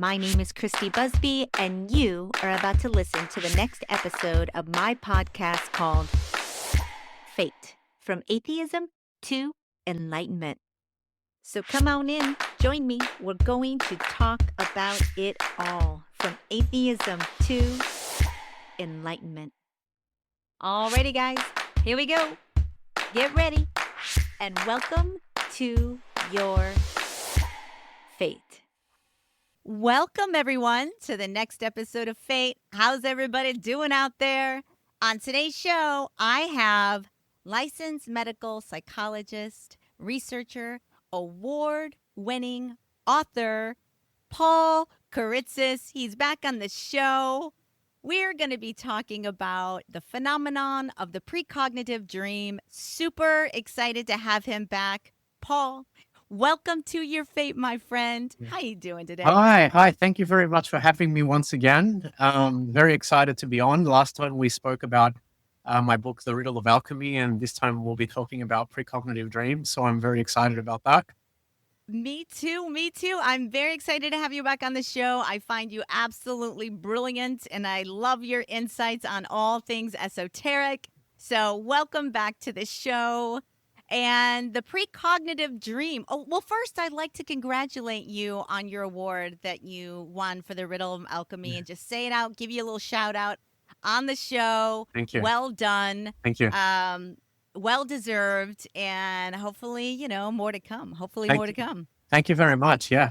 My name is Christy Busby, and you are about to listen to the next episode of my podcast called F.A.T.E. From Atheism to Enlightenment. So come on in, join me. We're going to talk about it all, from atheism to enlightenment. Alrighty, guys, here we go. Get ready, and welcome to your F.A.T.E. Welcome, everyone, to the next episode of F.A.T.E. How's everybody doing out there? On today's show, I have licensed medical psychologist, researcher, award-winning author, Paul Karitzis. He's back on the show. We're going to be talking about the phenomenon of the precognitive dream. Super excited to have him back. Paul, welcome to your F.A.T.E., my friend. How you doing today? Hi. Thank you very much for having me once again. Very excited to be on. Last time we spoke about my book, The Riddle of Alchemy, and this time we'll be talking about precognitive dreams. So I'm very excited about that. Me too. I'm very excited to have you back on the show. I find you absolutely brilliant, and I love your insights on all things esoteric. So welcome back to the show. And the precognitive dream. Oh, well, first, I'd like to congratulate you on your award that you won for the Riddle of Alchemy, and just say it out, give you a little shout out on the show. Thank you. Well done. Thank you. Well deserved, and hopefully, more to come. Thank you very much. Yeah.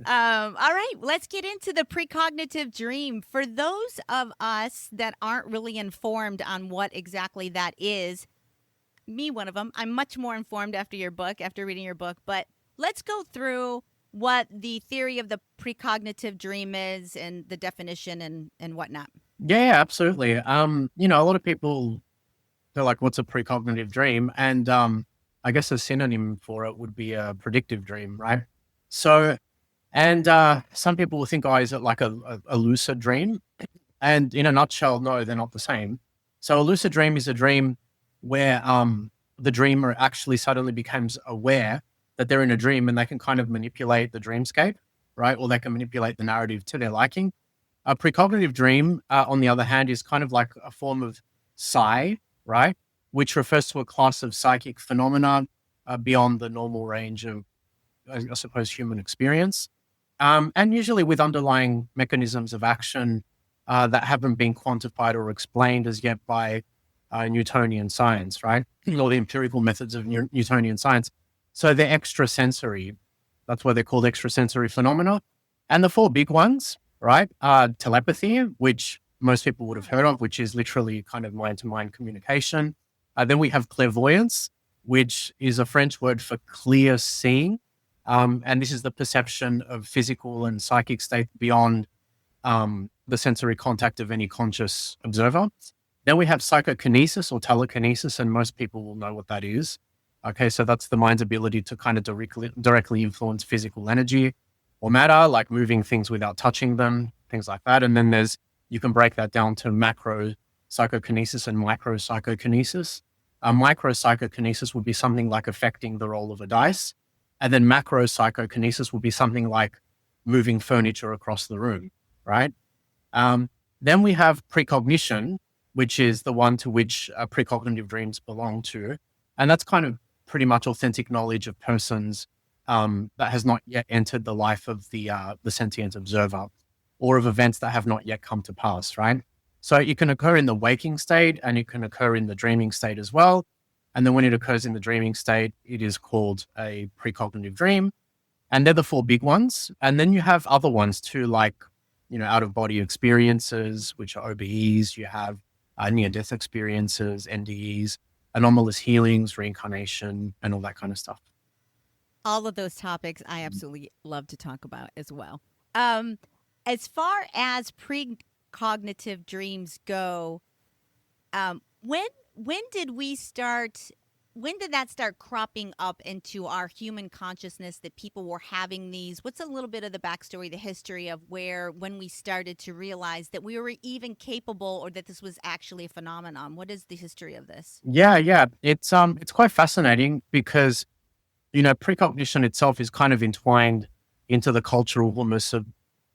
All right, let's get into the precognitive dream. For those of us that aren't really informed on what exactly that is, me one of them, I'm much more informed after reading your book, but let's go through what the theory of the precognitive dream is and the definition and whatnot. Yeah, absolutely. A lot of people, they're like, what's a precognitive dream? And I guess a synonym for it would be a predictive dream, right? So, and some people will think, is it like a lucid dream? And in a nutshell, no, they're not the same. So a lucid dream is a dream where the dreamer actually suddenly becomes aware that they're in a dream, and they can kind of manipulate the dreamscape, right? Or they can manipulate the narrative to their liking. A precognitive dream, on the other hand, is kind of like a form of psi, right? Which refers to a class of psychic phenomena beyond the normal range of, I suppose, human experience. And usually with underlying mechanisms of action that haven't been quantified or explained as yet by Newtonian science, right? Or the empirical methods of Newtonian science. So they're extrasensory. That's why they're called extrasensory phenomena. And the four big ones, right, are telepathy, which most people would have heard of, which is literally kind of mind-to-mind communication. Then we have clairvoyance, which is a French word for clear seeing. And this is the perception of physical and psychic state beyond the sensory contact of any conscious observer. Then we have psychokinesis or telekinesis, and most people will know what that is. Okay, so that's the mind's ability to kind of directly influence physical energy or matter, like moving things without touching them, things like that. And then you can break that down to macro psychokinesis and micro psychokinesis. Micro psychokinesis would be something like affecting the roll of a dice. And then macro psychokinesis would be something like moving furniture across the room, right? Then we have precognition, which is the one to which precognitive dreams belong to. And that's kind of pretty much authentic knowledge of persons that has not yet entered the life of the sentient observer, or of events that have not yet come to pass, right? So it can occur in the waking state, and it can occur in the dreaming state as well. And then when it occurs in the dreaming state, it is called a precognitive dream. And they're the four big ones. And then you have other ones too, like, out-of-body experiences, which are OBEs. You have near-death experiences, NDEs, anomalous healings, reincarnation, and all that kind of stuff. All of those topics I absolutely love to talk about as well. As far as precognitive dreams go, when did that start cropping up into our human consciousness that people were having these? What's a little bit of the backstory, the history of when we started to realize that we were even capable, or that this was actually a phenomenon? What is the history of this? Yeah. It's quite fascinating because, precognition itself is kind of entwined into the cultural almost of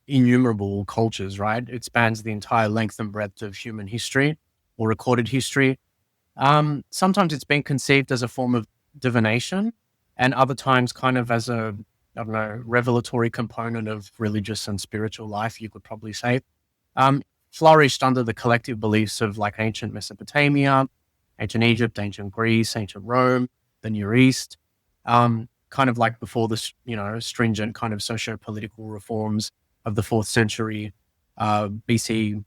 innumerable cultures, right? It spans the entire length and breadth of human history or recorded history. Sometimes it's been conceived as a form of divination, and other times kind of as a, I don't know, revelatory component of religious and spiritual life, you could probably say. Flourished under the collective beliefs of like ancient Mesopotamia, ancient Egypt, ancient Greece, ancient Rome, the Near East, kind of like before this, stringent kind of socio-political reforms of the 4th century BC,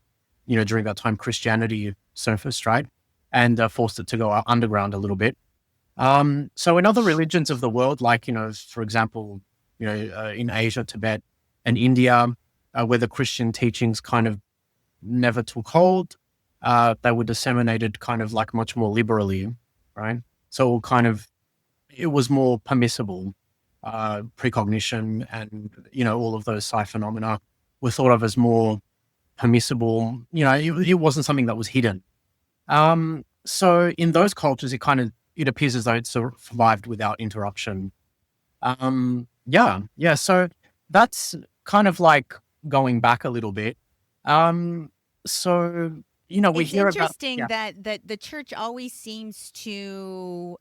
during that time Christianity surfaced, right? And forced it to go underground a little bit. So in other religions of the world, like, for example, in Asia, Tibet, and India, where the Christian teachings kind of never took hold, they were disseminated kind of like much more liberally, right? So it was more permissible. Precognition and, all of those psi phenomena were thought of as more permissible. It wasn't something that was hidden. So in those cultures, it appears as though it survived without interruption. Yeah. So that's kind of like going back a little bit. So we It's hear about interesting that the church always seems to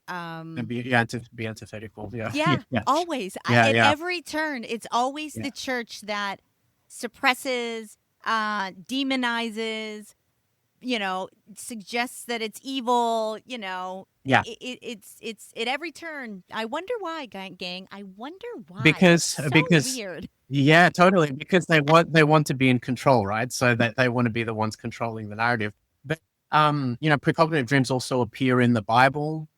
be antithetical. Yeah, yeah, yeah, always. yeah, At yeah, every turn, it's always yeah. the church that suppresses, demonizes, suggests that it's evil, Yeah. it's at every turn. I wonder why, gang. I wonder why. That's Because so because weird. yeah, totally. Because they want to be in control, right? So that they want to be the ones controlling the narrative. But precognitive dreams also appear in the Bible,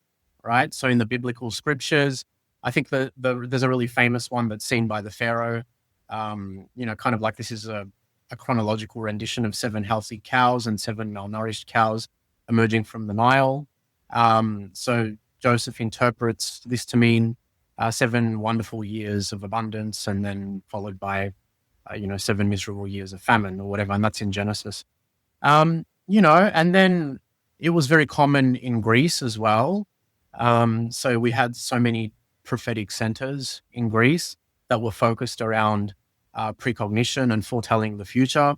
right? So in the biblical scriptures, I think there's a really famous one that's seen by the Pharaoh. Kind of like this is a chronological rendition of 7 healthy cows and 7 malnourished cows emerging from the Nile. So Joseph interprets this to mean 7 wonderful years of abundance, and then followed by 7 miserable years of famine or whatever, and that's in Genesis. And then it was very common in Greece as well. So we had so many prophetic centers in Greece that were focused around precognition and foretelling the future.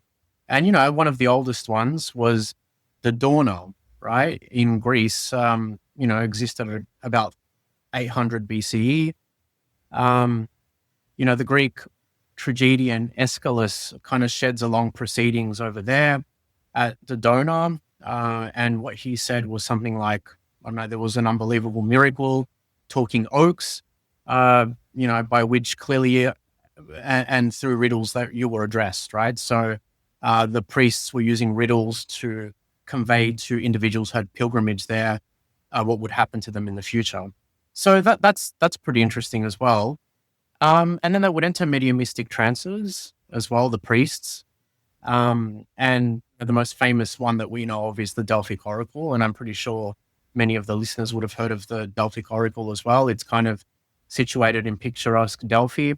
And, one of the oldest ones was the Dawner, right? In Greece, existed at about 800 BCE. The Greek tragedian Aeschylus kind of sheds a long proceedings over there at the Dona. And what he said was something like, I don't know, there was an unbelievable miracle, talking oaks, by which clearly and through riddles that you were addressed, right? So the priests were using riddles to convey to individuals who had pilgrimage there what would happen to them in the future. So that's pretty interesting as well. And then they would enter mediumistic trances as well, the priests. And the most famous one that we know of is the Delphic Oracle. And I'm pretty sure many of the listeners would have heard of the Delphic Oracle as well. It's kind of situated in picturesque Delphi.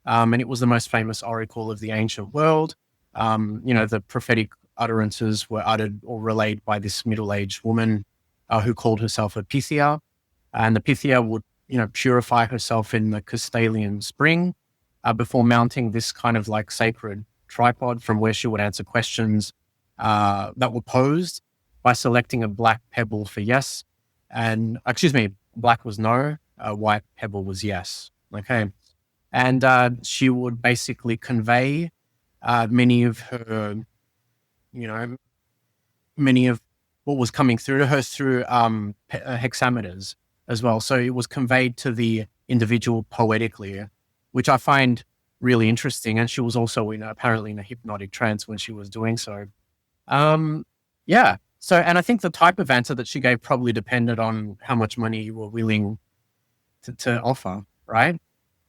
And it was the most famous oracle of the ancient world. The prophetic utterances were uttered or relayed by this middle-aged woman who called herself a Pythia. And the Pythia would, purify herself in the Castalian spring before mounting this kind of like sacred tripod from where she would answer questions that were posed by selecting a black pebble for yes. And, black was no, white pebble was yes. Okay. And she would basically convey many of her, many of what was coming through to her through hexameters as well. So it was conveyed to the individual poetically, which I find really interesting. And she was also apparently in a hypnotic trance when she was doing so. Yeah. So, and I think the type of answer that she gave probably depended on how much money you were willing to offer, right?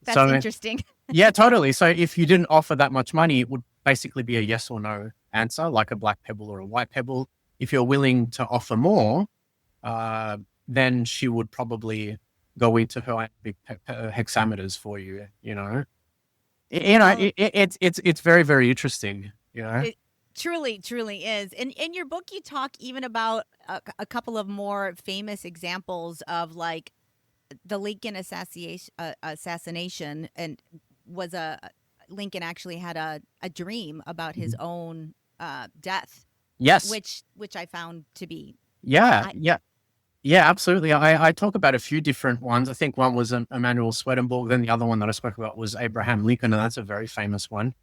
That's So, interesting. yeah, totally. So if you didn't offer that much money, it would basically be a yes or no answer, like a black pebble or a white pebble. If you're willing to offer more, then she would probably go into her big hexameters for you. Well, It's very, very interesting. it truly is. And in your book, you talk even about a couple of more famous examples of like the Lincoln assassination, and was Lincoln actually had a dream about his Mhm. own death, Yes. which I found to be Yeah. I Yeah. Yeah, absolutely. I talk about a few different ones. I think one was Emanuel Swedenborg. Then the other one that I spoke about was Abraham Lincoln, and that's a very famous one.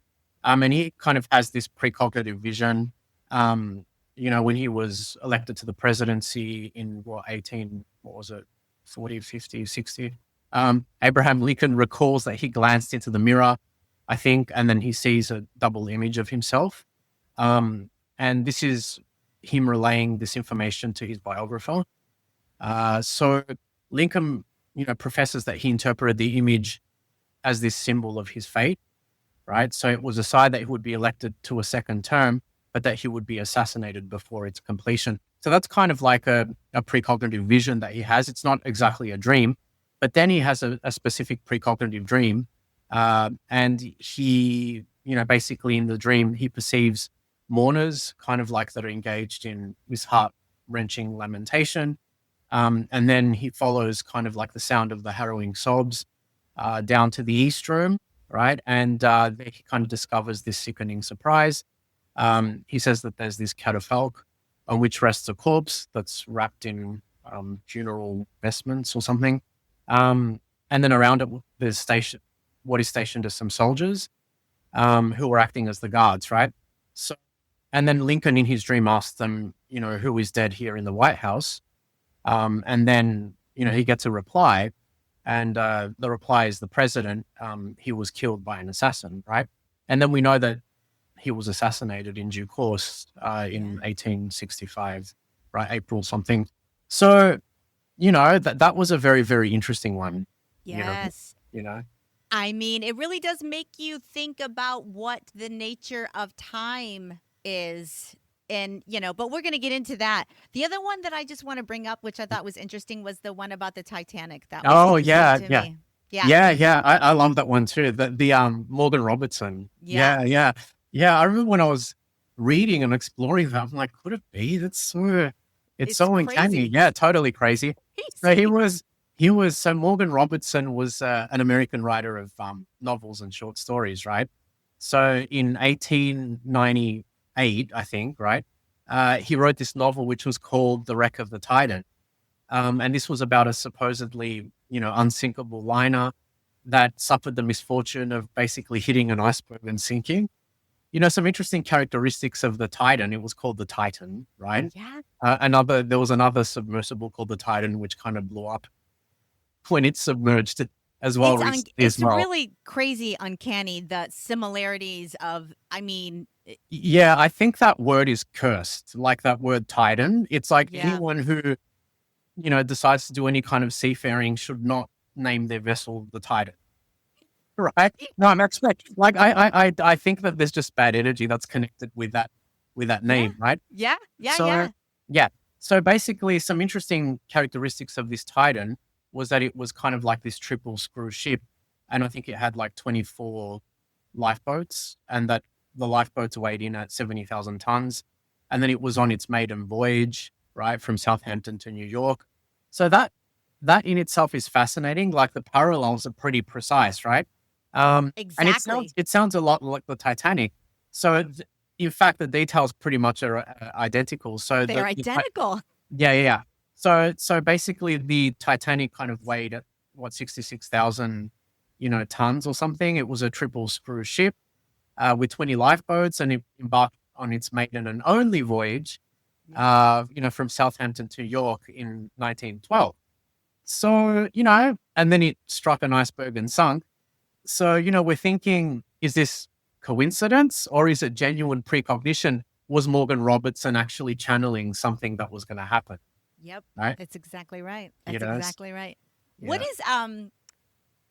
And he kind of has this precognitive vision. Um, when he was elected to the presidency in what was it, 40, 50, 60? Abraham Lincoln recalls that he glanced into the mirror, I think, and then he sees a double image of himself. Um, and this is him relaying this information to his biographer. So Lincoln, professes that he interpreted the image as this symbol of his fate, right? So it was a sign that he would be elected to a second term, but that he would be assassinated before its completion. So that's kind of like a precognitive vision that he has. It's not exactly a dream, but then he has a specific precognitive dream. And he, basically in the dream, he perceives mourners kind of like that are engaged in this heart wrenching lamentation. And then he follows kind of like the sound of the harrowing sobs down to the East Room, right? And there he kind of discovers this sickening surprise. He says that there's this catafalque on which rests a corpse that's wrapped in funeral vestments or something. And then around it, there's what is stationed as some soldiers who are acting as the guards, right? So, and then Lincoln in his dream asks them, who is dead here in the White House? And then, he gets a reply, and the reply is the president. He was killed by an assassin, right? And then we know that he was assassinated in due course in yeah. 1865, right? April something. So, that was a very, very interesting one, you know, Yes. you know. I mean, it really does make you think about what the nature of time is. And, but we're going to get into that. The other one that I just want to bring up, which I thought was interesting, was the one about the Titanic. That was Oh interesting yeah, to yeah. me. Yeah. Yeah. I love that one too. The Morgan Robertson. Yeah. Yeah. I remember when I was reading and exploring that, I'm like, could it be? It's It's so uncanny. crazy. Yeah, totally crazy. So Crazy. so Morgan Robertson was an American writer of novels and short stories, right? So in 1898, I think, right? He wrote this novel which was called The Wreck of the Titan. And this was about a supposedly, unsinkable liner that suffered the misfortune of basically hitting an iceberg and sinking. Some interesting characteristics of the Titan. It was called the Titan, right? Yeah. There was another submersible called the Titan, which kind of blew up when it submerged as well recently as It's well. really crazy, uncanny, the similarities of, I mean, Yeah, I think that word is cursed, like that word Titan. It's like yeah. anyone who, decides to do any kind of seafaring should not name their vessel the Titan. Right? No, I'm actually like I think that there's just bad energy that's connected with that Yeah. name, right? Yeah. Yeah. So Yeah. yeah. So basically some interesting characteristics of this Titan was that it was kind of like this triple screw ship. And I think it had like 24 lifeboats, and that the lifeboats weighed in at 70,000 tons. And then it was on its maiden voyage, right, from Southampton to New York. So that in itself is fascinating. Like the parallels are pretty precise, right? And Exactly. it sounds a lot like the Titanic. So in fact, the details pretty much are identical. So They're identical. yeah. So basically, the Titanic kind of weighed at what 66,000, tons or something. It was a triple screw ship with 20 lifeboats, and it embarked on its maiden and only voyage, Yeah. from Southampton to York in 1912. So and then it struck an iceberg and sunk. So, we're thinking, is this coincidence or is it genuine precognition? Was Morgan Robertson actually channeling something that was going to happen? Yep. Right? That's exactly right. You That's know, exactly right. What yeah. is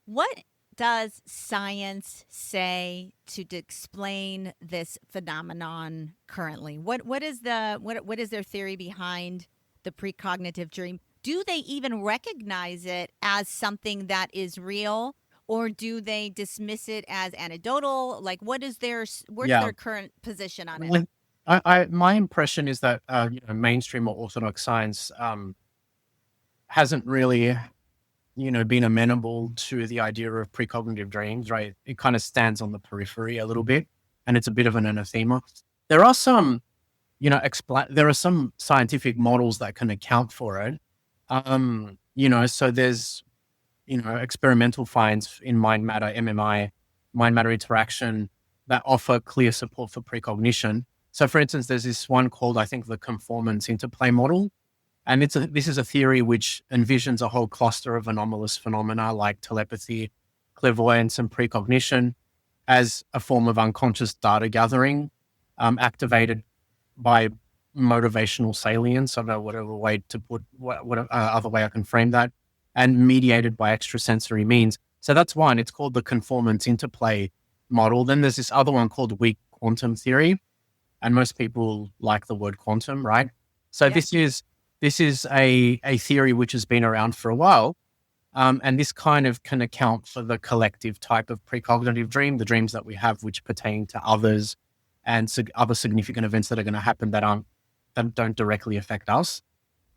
what does science say to explain this phenomenon currently? What is what is their theory behind the precognitive dream? Do they even recognize it as something that is real, or do they dismiss it as anecdotal? Like, what's Yeah. their current position on it? Well, my impression is that, mainstream or orthodox science hasn't really been amenable to the idea of precognitive dreams, right? It kind of stands on the periphery a little bit, and it's a bit of an anathema. There are some, there are some scientific models that can account for it. So there's, experimental finds in mind matter, MMI, mind matter interaction that offer clear support for precognition. So, for instance, there's this one called, I think, the conformance interplay model. And this is a theory which envisions a whole cluster of anomalous phenomena like telepathy, clairvoyance, and precognition as a form of unconscious data gathering, activated by motivational salience. I don't know whatever way to put what other way I can frame that, and mediated by extrasensory means. So that's one. It's called the conformance interplay model. Then there's this other one called weak quantum theory, and most people like the word quantum, right? So Yep. this is a theory which has been around for a while. And this kind of can account for the collective type of precognitive dream, the dreams that we have which pertain to others and other significant events that are going to happen that don't directly affect us,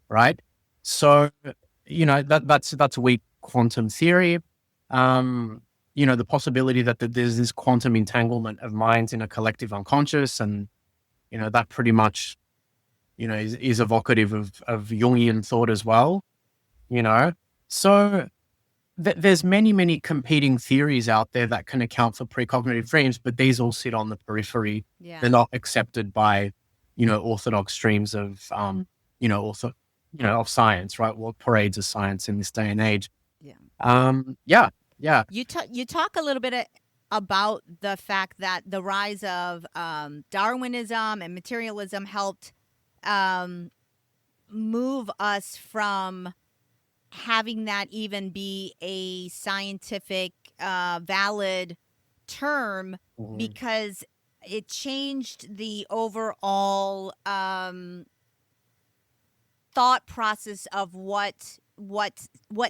right? So, that's weak quantum theory. The possibility that there's this quantum entanglement of minds in a collective unconscious, and that pretty much is evocative of Jungian thought as well. So there's many competing theories out there that can account for precognitive dreams, but these all sit on the periphery. Yeah. They're not accepted by orthodox streams of of science, right? What parades of science in this day and age. Yeah. You talk a little bit about the fact that the rise of Darwinism and materialism helped move us from having that even be a scientific valid term, Mhm. because it changed the overall thought process of what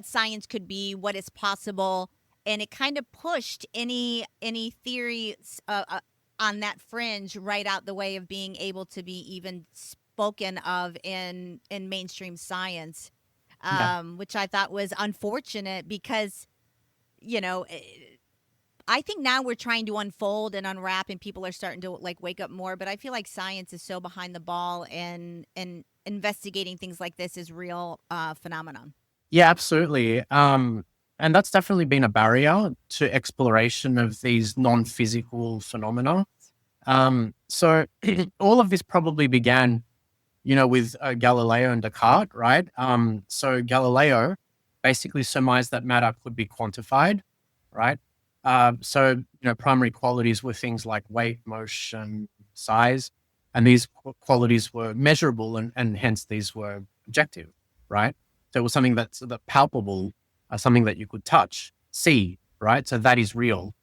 science could be, what is possible, and it kind of pushed any theories on that fringe right out the way of being able to be even spoken of in mainstream science, Yeah. which I thought was unfortunate because, you know, I think now we're trying to unfold and unwrap, and people are starting to like wake up more. But I feel like science is so behind the ball, and investigating things like this is real phenomenon. Yeah, absolutely. And that's definitely been a barrier to exploration of these non-physical phenomena. So all of this probably began, with Galileo and Descartes, right? So Galileo basically surmised that matter could be quantified, right? So primary qualities were things like weight, motion, size, and these qualities were measurable, and hence these were objective, right? So it was something that's palpable, something that you could touch, see, right? So that is real.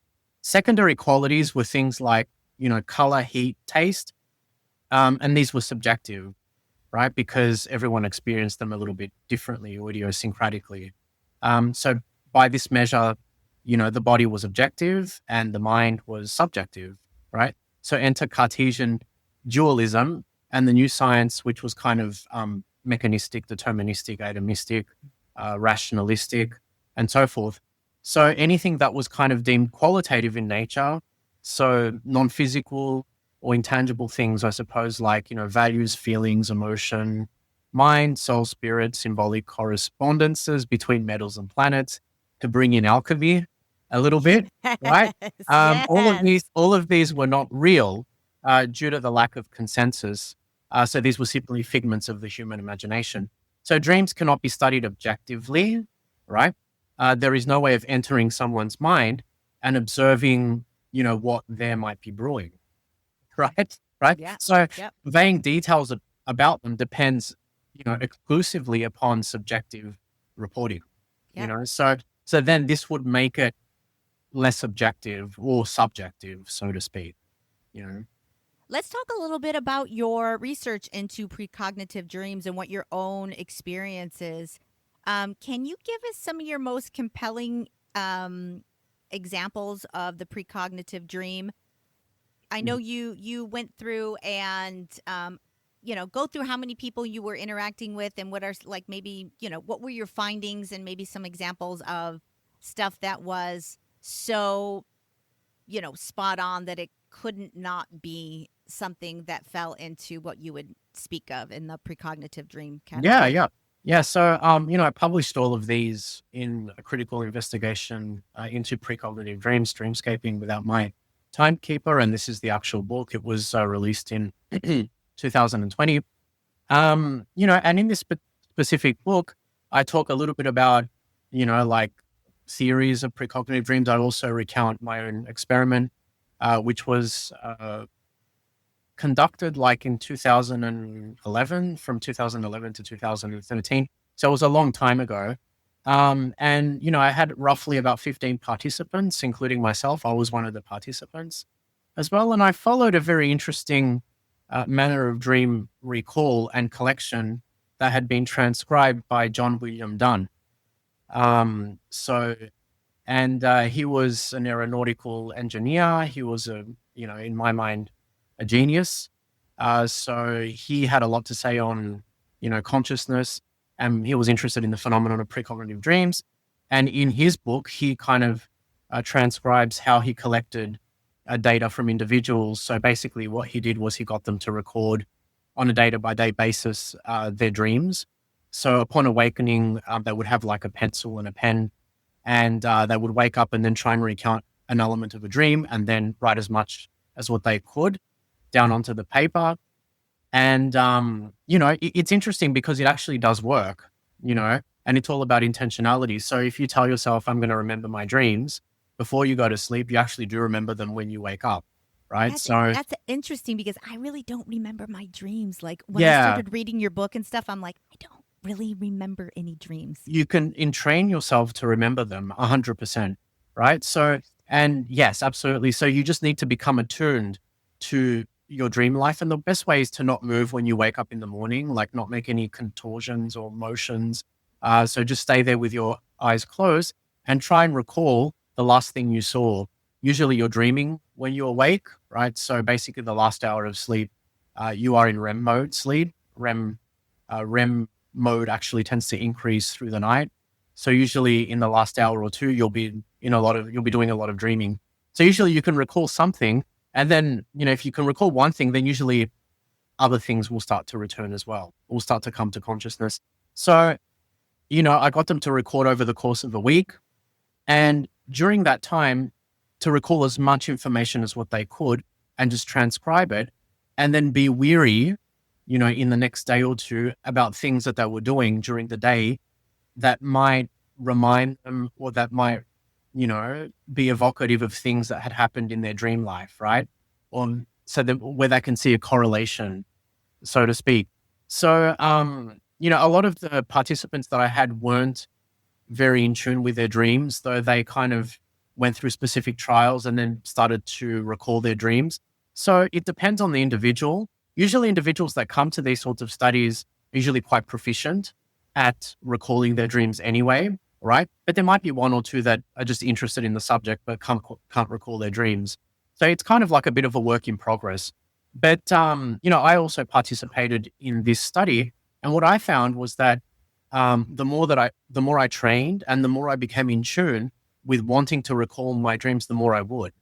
Secondary qualities were things like color, heat, taste, and these were subjective, right? Because everyone experienced them a little bit differently, idiosyncratically. So by this measure, the body was objective and the mind was subjective, right? So enter Cartesian dualism and the new science, which was kind of mechanistic, deterministic, atomistic, rationalistic, and so forth. So anything that was kind of deemed qualitative in nature, so non-physical or intangible things, I suppose, like, values, feelings, emotion, mind, soul, spirit, symbolic correspondences between metals and planets, to bring in alchemy a little bit, right? Yes, yes. All of these were not real due to the lack of consensus. So these were simply figments of the human imagination. So dreams cannot be studied objectively, right? There is no way of entering someone's mind and observing, what there might be brewing. Right? Right? Yeah. So Yep. conveying details about them depends, exclusively upon subjective reporting, Yep. So then this would make it less objective or subjective, so to speak, you know. Let's talk a little bit about your research into precognitive dreams and what your own experiences. Can you give us some of your most compelling examples of the precognitive dream? I know you went through and go through how many people you were interacting with and what are like maybe, what were your findings and maybe some examples of stuff that was so, spot on that it couldn't not be something that fell into what you would speak of in the precognitive dream Yeah, category. yeah. Yeah, so, I published all of these in a critical investigation into precognitive dreams, dreamscaping without my timekeeper, and this is the actual book. It was released in 2020. And in this specific book, I talk a little bit about, like theories of precognitive dreams. I also recount my own experiment, which was conducted like in 2011, from 2011 to 2013. So it was a long time ago. And, I had roughly about 15 participants, including myself. I was one of the participants as well. And I followed a very interesting manner of dream recall and collection that had been transcribed by John William Dunn. And he was an aeronautical engineer. He was in my mind, a genius. So he had a lot to say on, consciousness, and he was interested in the phenomenon of precognitive dreams. And in his book, he kind of transcribes how he collected data from individuals. So basically, what he did was he got them to record on a day-by-day basis their dreams. So upon awakening, they would have like a pencil and a pen, and they would wake up and then try and recount an element of a dream and then write as much as what they could down onto the paper. And, it's interesting because it actually does work, and it's all about intentionality. So if you tell yourself, I'm going to remember my dreams before you go to sleep, you actually do remember them when you wake up. Right. So, That's interesting because I really don't remember my dreams. Like when I yeah, started reading your book and stuff, I'm like, I don't really remember any dreams. you can entrain yourself to remember them 100%. Right. So, and yes, absolutely. So you just need to become attuned to your dream life. And the best way is to not move when you wake up in the morning, like not make any contortions or motions. So just stay there with your eyes closed and try and recall the last thing you saw. Usually you're dreaming when you're awake, right? So basically the last hour of sleep, you are in REM mode sleep. REM mode actually tends to increase through the night. So usually in the last hour or two, you'll be doing a lot of dreaming. So usually you can recall something, and then, if you can recall one thing, then usually other things will start to return as well, will start to come to consciousness. So, I got them to record over the course of a week. And during that time, to recall as much information as what they could and just transcribe it, and then be weary, in the next day or two about things that they were doing during the day that might remind them, or that might, be evocative of things that had happened in their dream life, right? Or so that where they can see a correlation, so to speak. So, a lot of the participants that I had weren't very in tune with their dreams, though they kind of went through specific trials and then started to recall their dreams. So it depends on the individual. Usually individuals that come to these sorts of studies are usually quite proficient at recalling their dreams anyway, right? But there might be one or two that are just interested in the subject but can't recall their dreams. So it's kind of like a bit of a work in progress. But I also participated in this study, and what I found was that the more I trained and the more I became in tune with wanting to recall my dreams, the more I would,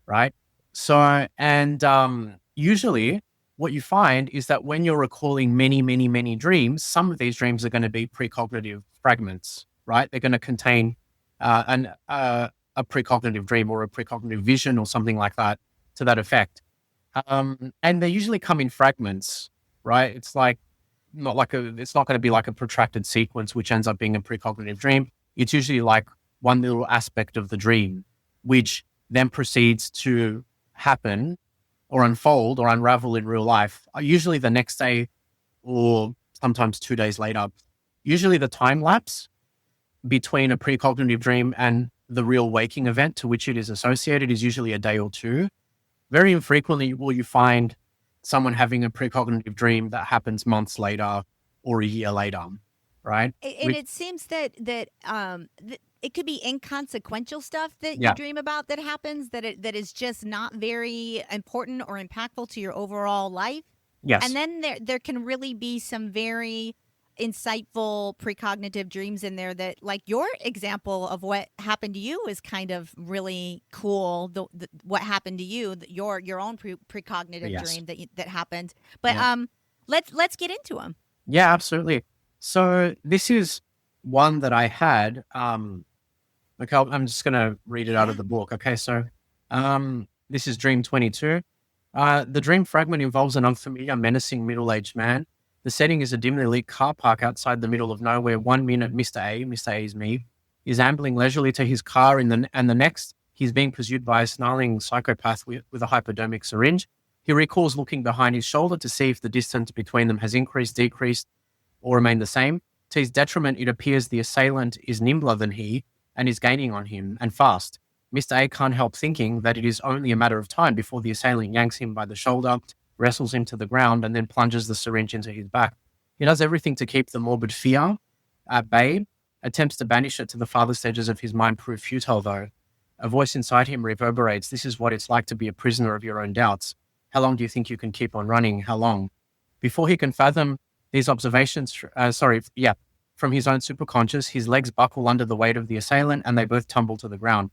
right? So, and usually what you find is that when you're recalling many, many, many dreams, some of these dreams are going to be precognitive fragments, right? They're going to contain a precognitive dream or a precognitive vision or something like that, to that effect. And they usually come in fragments, right? It's like it's not going to be like a protracted sequence, which ends up being a precognitive dream. It's usually like one little aspect of the dream, which then proceeds to happen or unfold or unravel in real life, usually the next day or sometimes 2 days later. Usually the time lapse between a precognitive dream and the real waking event to which it is associated is usually a day or two. Very infrequently will you find someone having a precognitive dream that happens months later or a year later, right? And it seems that it could be inconsequential stuff that you Yeah. dream about that happens that is just not very important or impactful to your overall life. Yes. And then there can really be some very insightful precognitive dreams in there that, like your example of what happened to you is kind of really cool. What happened to you, your own precognitive Yes. dream that happened. But Yeah. let's get into them. Yeah, absolutely. So this is one that I had. Okay, I'm just going to read it out of Yeah. the book. Okay, so this is Dream 22. The dream fragment involves an unfamiliar, menacing middle-aged man. The setting is a dimly lit car park outside the middle of nowhere. 1 minute, Mr. A is me, is ambling leisurely to his car, and the next, he's being pursued by a snarling psychopath with a hypodermic syringe. He recalls looking behind his shoulder to see if the distance between them has increased, decreased, or remained the same. To his detriment, it appears the assailant is nimbler than he and is gaining on him, and fast. Mr. A can't help thinking that it is only a matter of time before the assailant yanks him by the shoulder, wrestles him to the ground, and then plunges the syringe into his back. He does everything to keep the morbid fear at bay, attempts to banish it to the farthest edges of his mind, prove futile though. A voice inside him reverberates, "This is what it's like to be a prisoner of your own doubts. How long do you think you can keep on running? How long?" Before he can fathom these observations, from his own superconscious, his legs buckle under the weight of the assailant and they both tumble to the ground.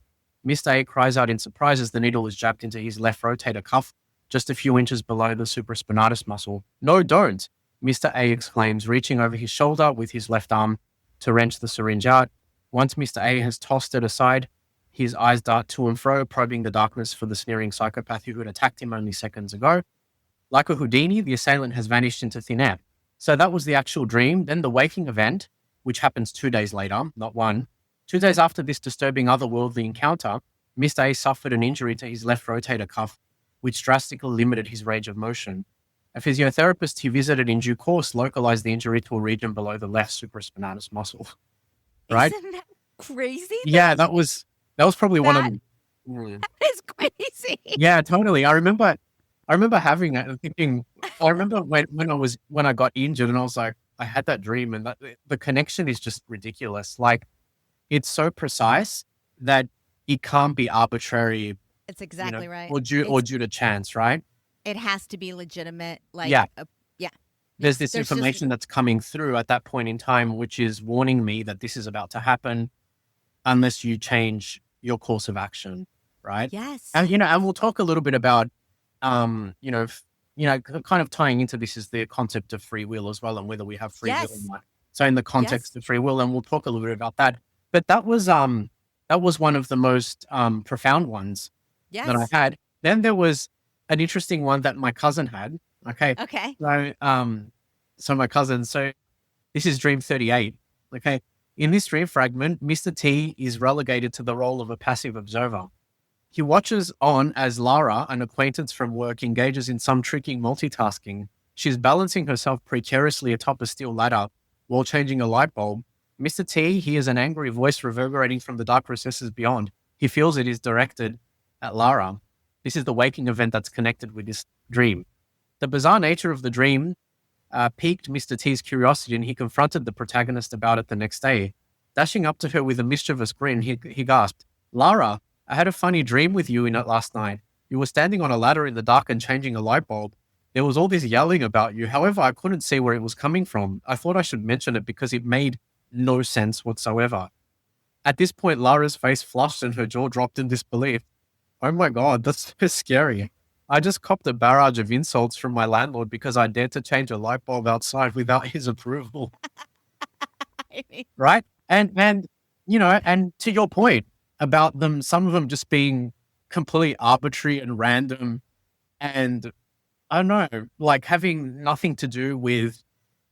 Mr. A cries out in surprise as the needle is jabbed into his left rotator cuff, just a few inches below the supraspinatus muscle. "No, don't!" Mr. A exclaims, reaching over his shoulder with his left arm to wrench the syringe out. Once Mr. A has tossed it aside, his eyes dart to and fro, probing the darkness for the sneering psychopath who had attacked him only seconds ago. Like a Houdini, the assailant has vanished into thin air. So that was the actual dream. Then the waking event, which happens 2 days later, not one. 2 days after this disturbing otherworldly encounter, Mr. A suffered an injury to his left rotator cuff, which drastically limited his range of motion. A physiotherapist he visited in due course localized the injury to a region below the left supraspinatus muscle. Right? Isn't that crazy? Yeah, that was probably one of That Mm. that is crazy. Yeah, totally. I remember having that and thinking, I remember when I got injured and I was like, I had that dream and that the connection is just ridiculous. Like it's so precise that it can't be arbitrary, It's exactly right. or due to chance, right? It has to be legitimate. Like, Yeah. yeah. There's this There's information that's coming through at that point in time, which is warning me that this is about to happen unless you change your course of action, right? Yes. And and we'll talk a little bit about kind of tying into this is the concept of free will as well, and whether we have free will or Yes. not. So in the context of free will, and we'll talk a little bit about that. But that was one of the most profound ones that I Yes. had. Then there was an interesting one that my cousin had. Okay. Okay. So my cousin, so this is Dream 38. Okay. In this dream fragment, Mr. T is relegated to the role of a passive observer. He watches on as Lara, an acquaintance from work, engages in some tricky multitasking. She's balancing herself precariously atop a steel ladder while changing a light bulb. Mr. T hears an angry voice reverberating from the dark recesses beyond. He feels it is directed at Lara. This is the waking event that's connected with this dream. The bizarre nature of the dream piqued Mr. T's curiosity, and he confronted the protagonist about it the next day. Dashing up to her with a mischievous grin, he gasped, "Lara, I had a funny dream with you in it last night. You were standing on a ladder in the dark and changing a light bulb. There was all this yelling about you. However, I couldn't see where it was coming from. I thought I should mention it because it made no sense whatsoever." At this point, Lara's face flushed and her jaw dropped in disbelief. "Oh my God, that's so scary. I just copped a barrage of insults from my landlord because I dared to change a light bulb outside without his approval." I mean, Right? And to your point about them, some of them just being completely arbitrary and random, and I don't know, like having nothing to do with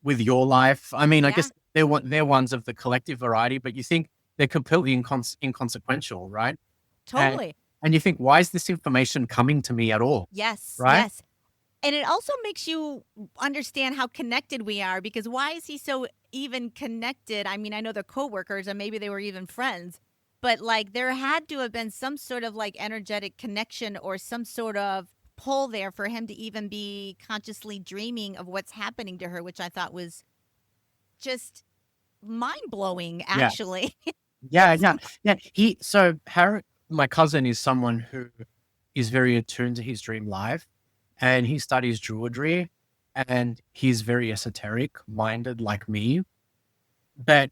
your life. I mean, I Yeah. guess they're ones of the collective variety, but you think they're completely inconsequential, right? totally. And you think, why is this information coming to me at all? Yes. Right? Yes. And it also makes you understand how connected we are, because why is he so even connected? I mean, I know they're coworkers and maybe they were even friends, but like there had to have been some sort of like energetic connection or some sort of pull there for him to even be consciously dreaming of what's happening to her, which I thought was just mind blowing, Yeah. actually. Yeah. So Harry, my cousin, is someone who is very attuned to his dream life, and he studies druidry. and he's very esoteric minded like me, but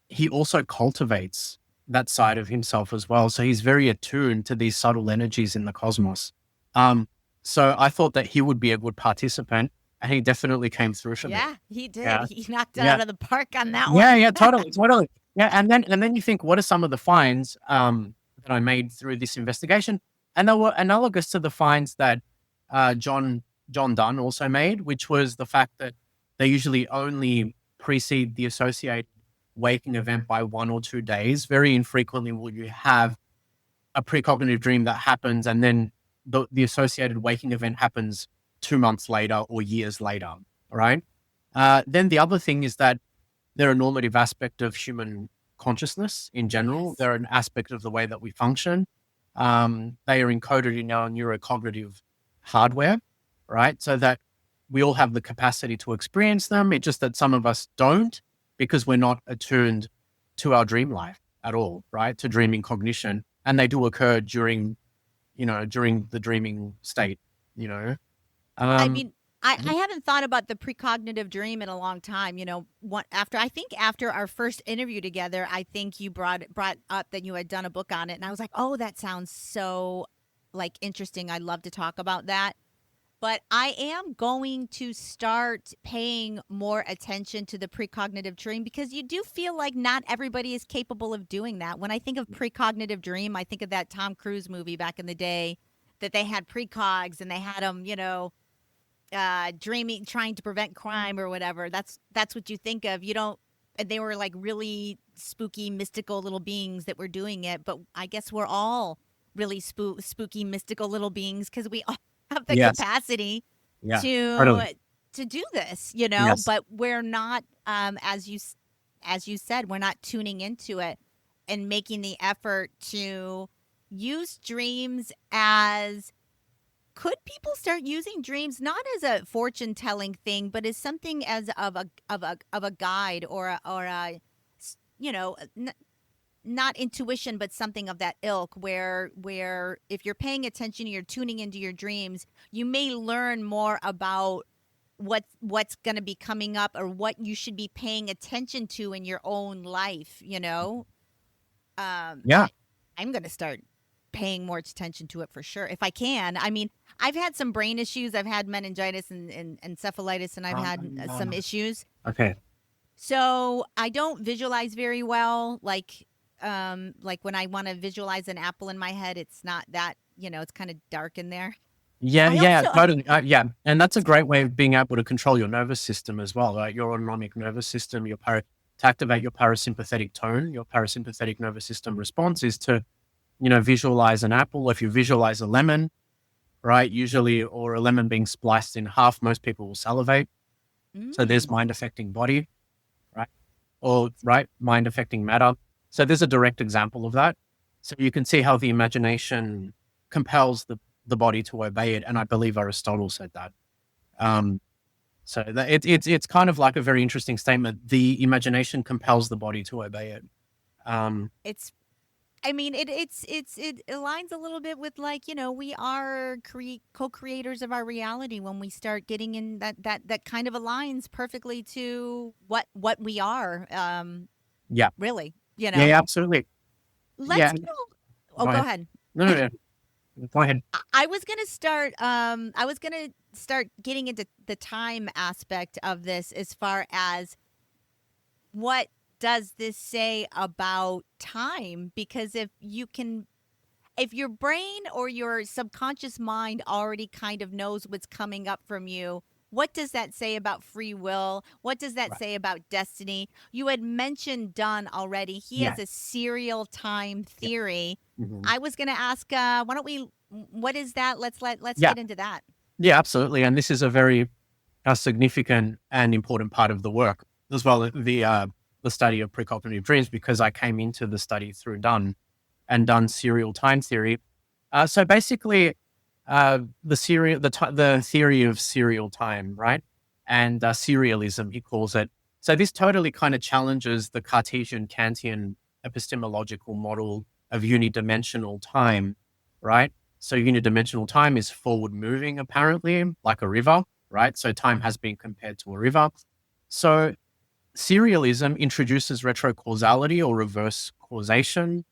he also cultivates that side of himself as well. So he's very attuned to these subtle energies in the cosmos. Um, so I thought that he would be a good participant, and he definitely came through for me. Yeah, he did. Yeah, He knocked it yeah, out of the park on that yeah, one. yeah, totally, totally. Yeah, and then you think, what are some of the finds that I made through this investigation? And they were analogous to the finds that John Dunn also made, which was the fact that they usually only precede the associated waking event by 1 or 2 days. Very infrequently will you have a precognitive dream that happens and then the associated waking event happens 2 months later or years later, right? Then the other thing is that they're a normative aspect of human consciousness in general. Yes. They're an aspect of the way that we function. They are encoded in our neurocognitive hardware, right? So that we all have the capacity to experience them. It's just that some of us don't because we're not attuned to our dream life at all, right? To dreaming cognition. And they do occur during the dreaming state, you know. I Um, mean, I haven't thought about the precognitive dream in a long time. After our first interview together, I think you brought up that you had done a book on it, and I was like, oh, that sounds so like interesting. I'd love to talk about that. But I am going to start paying more attention to the precognitive dream because you do feel like not everybody is capable of doing that. When I think of precognitive dream, I think of that Tom Cruise movie back in the day that they had precogs and they had them, dreaming, trying to prevent crime or whatever. That's what you think of. You don't. And they were like really spooky, mystical little beings that were doing it. But I guess we're all really spooky, mystical little beings because we all have the yes. capacity Yeah. to Totally. to do this. Yes. But we're not, as you said, we're not tuning into it and making the effort to use dreams as could people start using dreams not as a fortune telling thing, but as something as of a guide or a not intuition, but something of that ilk, where if you're paying attention, you're tuning into your dreams, you may learn more about what's going to be coming up or what you should be paying attention to in your own life. Yeah. I'm going to start paying more attention to it for sure if I can. I mean, I've had some brain issues. I've had meningitis and encephalitis, and I've had some issues. Okay. So I don't visualize very well. Like when I want to visualize an apple in my head, it's not that, it's kind of dark in there. Yeah, I yeah, also, totally. Yeah, and that's a great way of being able to control your nervous system as well, right? Your autonomic nervous system, to activate your parasympathetic tone, your parasympathetic nervous system response is to, visualize an apple. If you visualize a lemon, right, usually, or a lemon being spliced in half, most people will salivate. So there's mm, mind affecting body, right? Or, right, mind affecting matter. So there's a direct example of that. So you can see how the imagination compels the body to obey it. And I believe Aristotle said that. So that it's kind of like a very interesting statement. The imagination compels the body to obey it. it's I mean, it aligns a little bit with like we are co-creators of our reality when we start getting in that kind of aligns perfectly to what we are. Yeah, Really, yeah, yeah, absolutely. let's Yeah. get oh, Go go ahead. ahead. No, no, no. Go ahead. I was gonna start getting into the time aspect of this as far as what does this say about time? Because if your brain or your subconscious mind already kind of knows what's coming up from you, what does that say about free will? What does that Right. say about destiny? You had mentioned Dunn already. He Yeah. has a serial time Yeah. theory. Mhm. I was going to ask, why don't we? What is that? Let's Yeah. get into that. Yeah, absolutely. And this is a very significant and important part of the work as well. The study of precognitive dreams, because I came into the study through Dunn and Dunn's serial time theory. So basically, the theory of serial time, right? And serialism, he calls it. So this totally kind of challenges the Cartesian Kantian epistemological model of unidimensional time, right? So unidimensional time is forward moving, apparently, like a river, right? So time has been compared to a river. So serialism introduces retrocausality or reverse causation.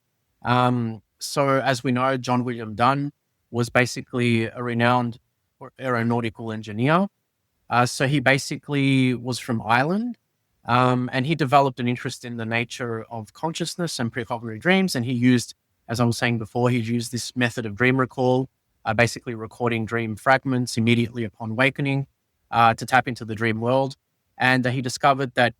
So as we know, John William Dunn was basically a renowned aeronautical engineer. So he basically was from Ireland, and he developed an interest in the nature of consciousness and precognitive dreams. And he used, as I was saying before, he used this method of dream recall, basically recording dream fragments immediately upon awakening to tap into the dream world. And he discovered that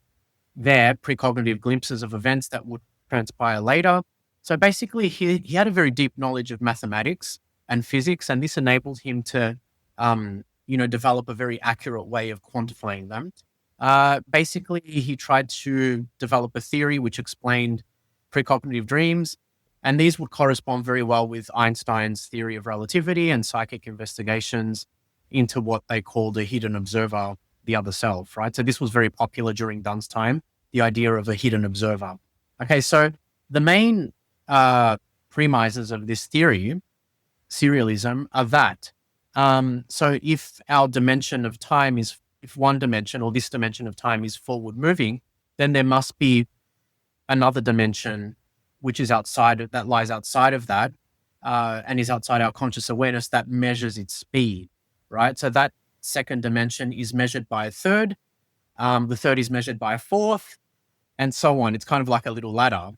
there precognitive glimpses of events that would transpire later. So basically, he had a very deep knowledge of mathematics and physics, and this enabled him to, develop a very accurate way of quantifying them. Basically, he tried to develop a theory which explained precognitive dreams, and these would correspond very well with Einstein's theory of relativity and psychic investigations into what they called a hidden observer, the other self, right? So this was very popular during Dunn's time, the idea of a hidden observer. Okay, so the main premises of this theory, serialism, are that. So if our dimension of time is, if one dimension or this dimension of time is forward moving, then there must be another dimension which is outside of that, lies outside of that, and is outside our conscious awareness that measures its speed, right? So that second dimension is measured by a third, the third is measured by a fourth, and so on. It's kind of like a little ladder.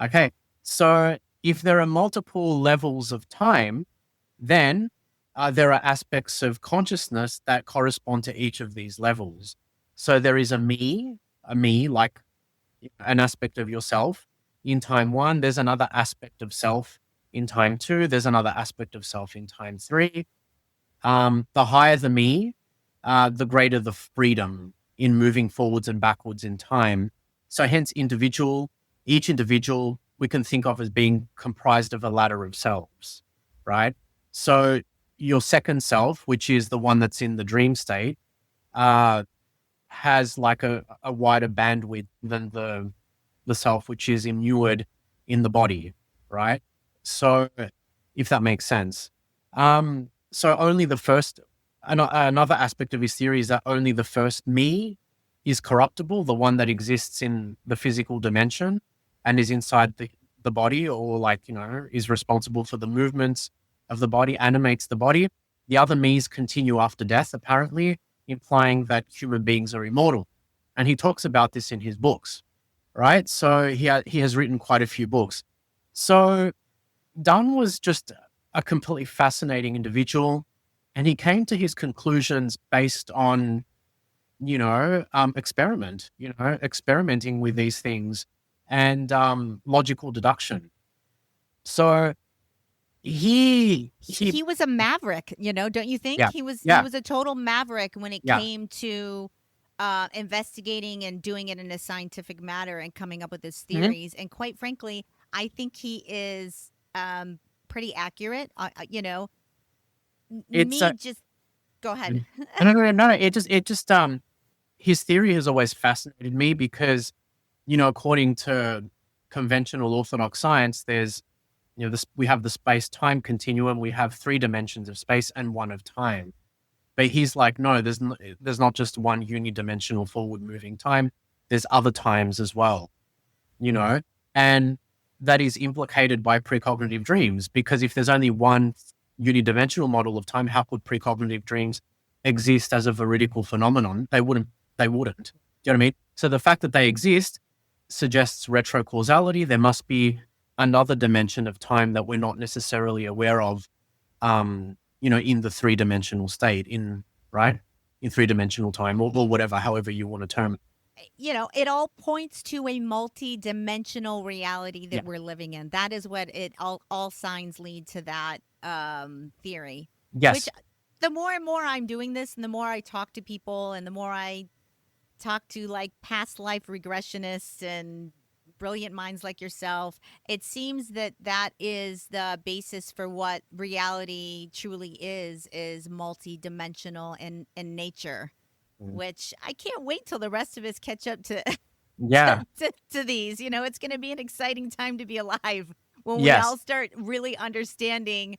Okay, so if there are multiple levels of time, then there are aspects of consciousness that correspond to each of these levels. So there is a me, like an aspect of yourself in time one. There's another aspect of self in time two. There's another aspect of self in time three. The higher the me, the greater the freedom in moving forwards and backwards in time. So hence each individual we can think of as being comprised of a ladder of selves, right? So your second self, which is the one that's in the dream state, has like a wider bandwidth than the self which is immured in the body, right? So if that makes sense. So only the first, another aspect of his theory is that only the first me is corruptible, the one that exists in the physical dimension and is inside the body, or is responsible for the movements of the body, animates the body. The other me's continue after death, apparently, implying that human beings are immortal. And he talks about this in his books, right? So he has written quite a few books. So Dunn was just a completely fascinating individual, and he came to his conclusions based on, experimenting with these things and logical deduction. So he was a maverick, don't you think? yeah He was yeah a total maverick when it yeah came to investigating and doing it in a scientific manner and coming up with his theories. And quite frankly, I think he is pretty accurate. it's Just go ahead. no, it just his theory has always fascinated me because, according to conventional orthodox science, there's, we have the space-time continuum, we have 3 dimensions of space and 1 of time. But he's like, no, there's not just one unidimensional forward-moving time. There's other times as well, and that is implicated by precognitive dreams, because if there's only one unidimensional model of time, how could precognitive dreams exist as a veridical phenomenon? They wouldn't. Do you know what I mean? So the fact that they exist suggests retrocausality. There must be another dimension of time that we're not necessarily aware of, in the 3-dimensional state, in 3-dimensional time, or whatever, however you want to term it. It all points to a multi-dimensional reality that we're living in. That is what it all signs lead to that theory. Yes. Which the more and more I'm doing this, and the more I talk to people, and the more I talk to past life regressionists and brilliant minds like yourself, it seems that is the basis for what reality truly is multi-dimensional in nature. Which I can't wait till the rest of us catch up to to these. It's going to be an exciting time to be alive when we all start really understanding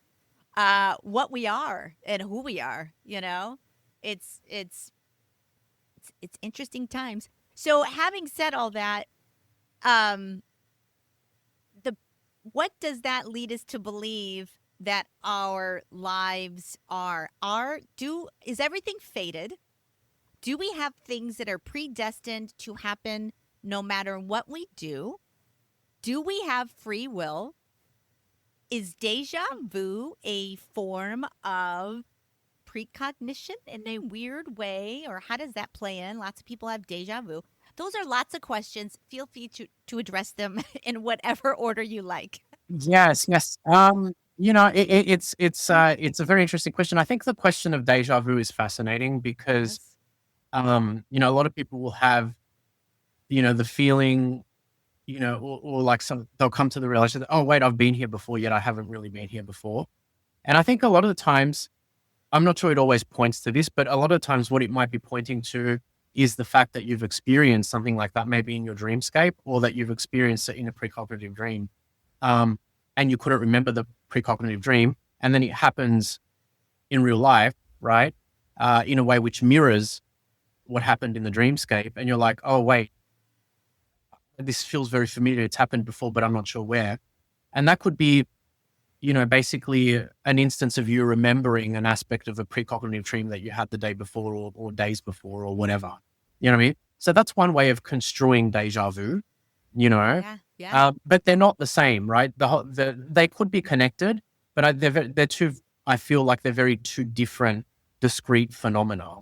what we are and who we are. it's interesting times. So having said all that, um, the what does that lead us to believe that our lives are? Is everything fated? Do we have things that are predestined to happen no matter what we do? Do we have free will? Is deja vu a form of precognition in a weird way, or how does that play in? Lots of people have deja vu. Those are lots of questions. Feel free to address them in whatever order you like. Yes, yes. It's a very interesting question. I think the question of deja vu is fascinating because Yes. a lot of people will have, the feeling, or like they'll come to the realization that, oh wait, I've been here before, yet I haven't really been here before. And I think a lot of the times, I'm not sure it always points to this, but a lot of times what it might be pointing to is the fact that you've experienced something like that, maybe in your dreamscape, or that you've experienced it in a precognitive dream. Um, and you couldn't remember the precognitive dream. And then it happens in real life, right? In a way which mirrors what happened in the dreamscape. And you're like, oh, wait, this feels very familiar. It's happened before, but I'm not sure where. And that could be, basically an instance of you remembering an aspect of a precognitive dream that you had the day before or days before or whatever. You know what I mean? So that's one way of construing deja vu, Yeah. Yeah. but they're not the same, right? They could be connected, but they're two, I feel like they're very two different discrete phenomena,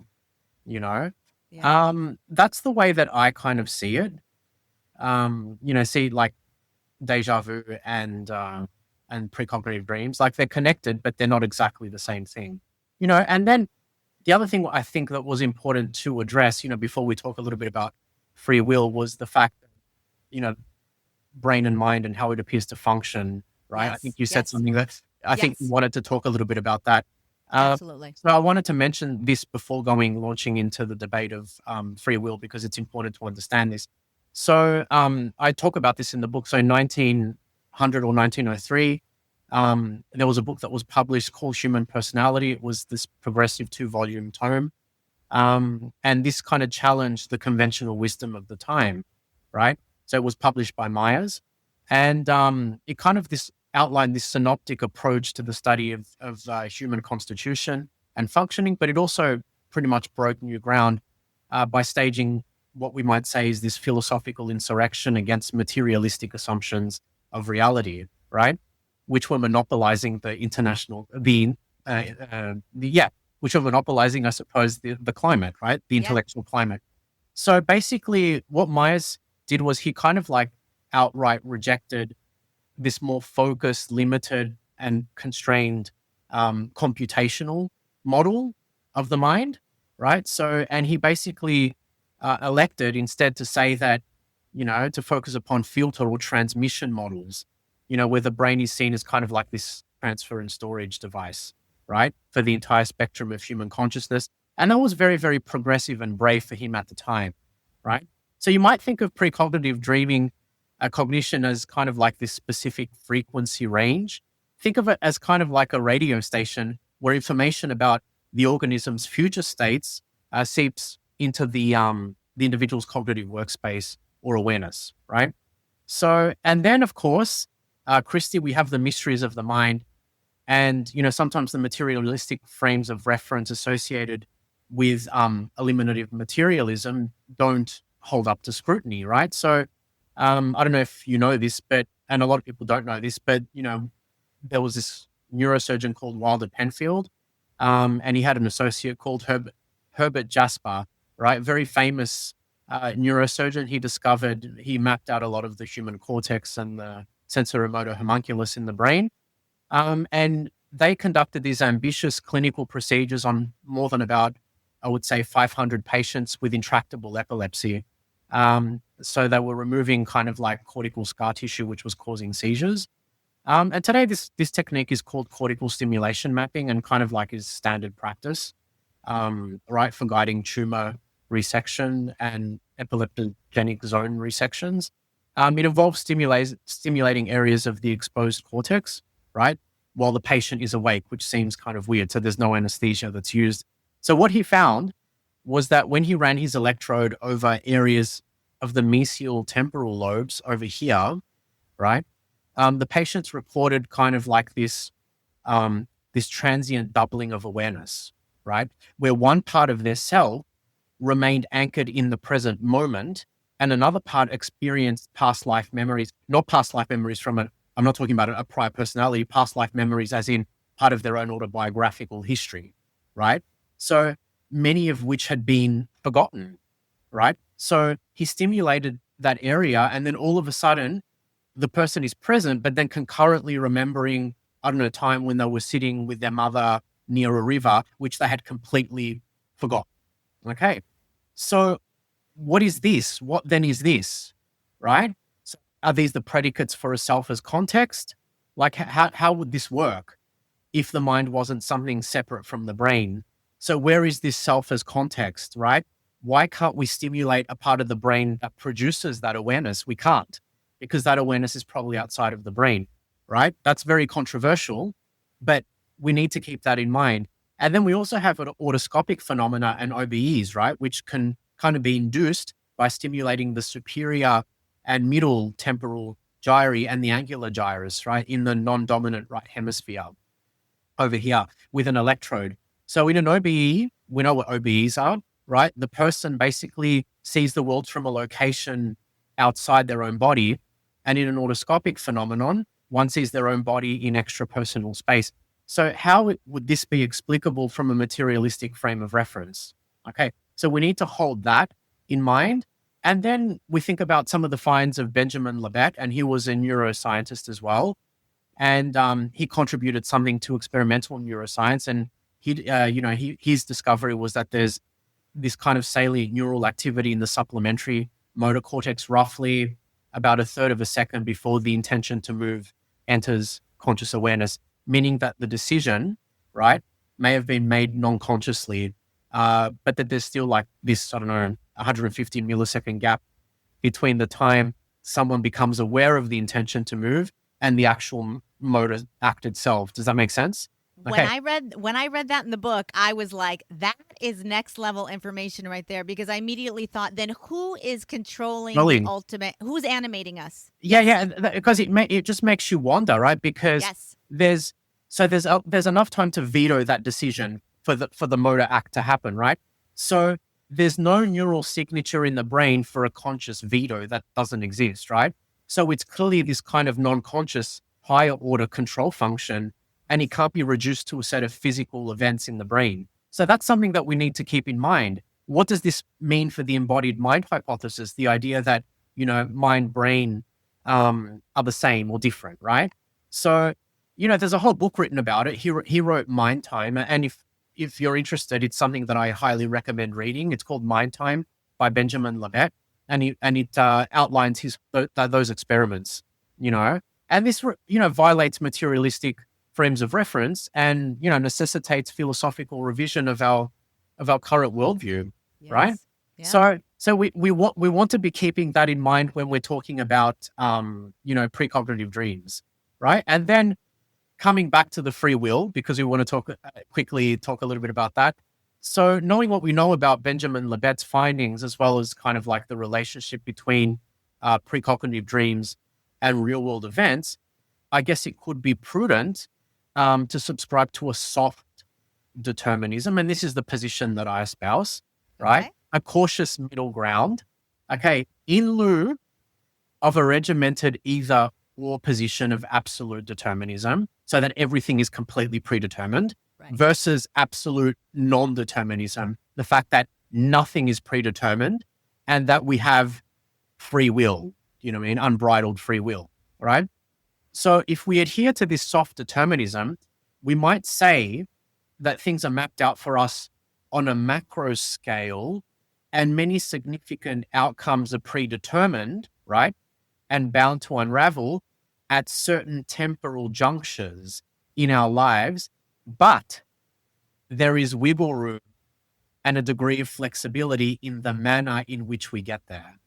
you know? Yeah. That's the way that I kind of see it. See like deja vu and precognitive dreams, like they're connected, but they're not exactly the same thing, And then the other thing I think that was important to address, before we talk a little bit about free will, was the fact that, brain and mind and how it appears to function, right? I think Yes. you said Yes. something that I think you Yes. wanted to talk a little bit about that. Absolutely. So I wanted to mention this before launching into the debate of free will, because it's important to understand this. So I talk about this in the book. So in 1900 or 1903, there was a book that was published called Human Personality. It was this progressive 2-volume tome. And this kind of challenged the conventional wisdom of the time, right? So it was published by Myers. And it kind of outlined this synoptic approach to the study of human constitution and functioning, but it also pretty much broke new ground by staging what we might say is this philosophical insurrection against materialistic assumptions of reality, right? Which were monopolizing which are monopolizing, I suppose, the climate, right? The Yeah. intellectual climate. So basically, what Myers did was he kind of like outright rejected this more focused, limited, and constrained computational model of the mind, right? So, and he basically elected instead to say that, to focus upon filter or transmission models, where the brain is seen as kind of like this transfer and storage device, right, for the entire spectrum of human consciousness. And that was very, very progressive and brave for him at the time, right? So you might think of precognitive dreaming, cognition, as kind of like this specific frequency range. Think of it as kind of like a radio station where information about the organism's future states seeps into the individual's cognitive workspace or awareness, right? So, and then of course, Christy, we have the mysteries of the mind. And, sometimes the materialistic frames of reference associated with eliminative materialism don't hold up to scrutiny, right? So I don't know if you know this, and a lot of people don't know this, but, there was this neurosurgeon called Wilder Penfield, and he had an associate called Herbert Jasper, right? Very famous neurosurgeon. He mapped out a lot of the human cortex and the sensoromotor homunculus in the brain. And they conducted these ambitious clinical procedures on more than about, I would say, 500 patients with intractable epilepsy. So they were removing kind of like cortical scar tissue, which was causing seizures. And today, this technique is called cortical stimulation mapping, and kind of like is standard practice, right, for guiding tumor resection and epileptogenic zone resections. It involves stimulating areas of the exposed cortex, right, while the patient is awake, which seems kind of weird. So there's no anesthesia that's used. So what he found was that when he ran his electrode over areas of the mesial temporal lobes over here, right, the patients reported kind of like this transient doubling of awareness, right, where one part of their cell remained anchored in the present moment, and another part experienced past life memories, not past life memories I'm not talking about a prior personality, past life memories as in part of their own autobiographical history, right? So many of which had been forgotten, right? So he stimulated that area, and then all of a sudden, the person is present, but then concurrently remembering, I don't know, a time when they were sitting with their mother near a river, which they had completely forgotten. Okay. So what is this? What then is this? Right? So are these the predicates for a self as context? Like how would this work if the mind wasn't something separate from the brain? So where is this self as context, right? Why can't we stimulate a part of the brain that produces that awareness? We can't, because that awareness is probably outside of the brain, right? That's very controversial, but we need to keep that in mind. And then we also have autoscopic phenomena and OBEs, right? Which can kind of be induced by stimulating the superior and middle temporal gyri and the angular gyrus, right? In the non-dominant right hemisphere over here with an electrode. So in an OBE, we know what OBEs are, right? The person basically sees the world from a location outside their own body. And in an autoscopic phenomenon, one sees their own body in extrapersonal space. So how would this be explicable from a materialistic frame of reference? Okay, so we need to hold that in mind. And then we think about some of the finds of Benjamin Libet, and he was a neuroscientist as well. And he contributed something to experimental neuroscience. And his discovery was that there's this kind of salient neural activity in the supplementary motor cortex, roughly about a third of a second before the intention to move enters conscious awareness, meaning that the decision, right, may have been made non-consciously, but that there's still like this, I don't know, 150 millisecond gap between the time someone becomes aware of the intention to move and the actual motor act itself. Does that make sense? When Okay. I read that in the book, I was like, that is next level information right there, because I immediately thought, then who is controlling the Rolling. ultimate? Who's animating us? Yeah, because it just makes you wonder, right? Because Yes. there's enough time to veto that decision for the motor act to happen, right? So there's no neural signature in the brain for a conscious veto. That doesn't exist, right? So it's clearly this kind of non-conscious higher order control function, and it can't be reduced to a set of physical events in the brain. So that's something that we need to keep in mind. What does this mean for the embodied mind hypothesis? The idea that, mind brain are the same or different, right? So, there's a whole book written about it. He wrote Mind Time, and if you're interested, it's something that I highly recommend reading. It's called Mind Time by Benjamin Libet, and it outlines those experiments, and this violates materialistic frames of reference, and necessitates philosophical revision of our current worldview, right? Yes. Yeah. So we want to be keeping that in mind when we're talking about precognitive dreams, right? And then coming back to the free will, because we want to quickly talk a little bit about that. So knowing what we know about Benjamin Libet's findings, as well as kind of like the relationship between precognitive dreams and real world events, I guess it could be prudent to subscribe to a soft determinism. And this is the position that I espouse, right? Okay. A cautious middle ground. Okay. In lieu of a regimented either or position of absolute determinism, so that everything is completely predetermined, Right. versus absolute non-determinism, the fact that nothing is predetermined and that we have free will, unbridled free will, right? So if we adhere to this soft determinism, we might say that things are mapped out for us on a macro scale, and many significant outcomes are predetermined, right? And bound to unravel at certain temporal junctures in our lives. But there is wiggle room and a degree of flexibility in the manner in which we get there.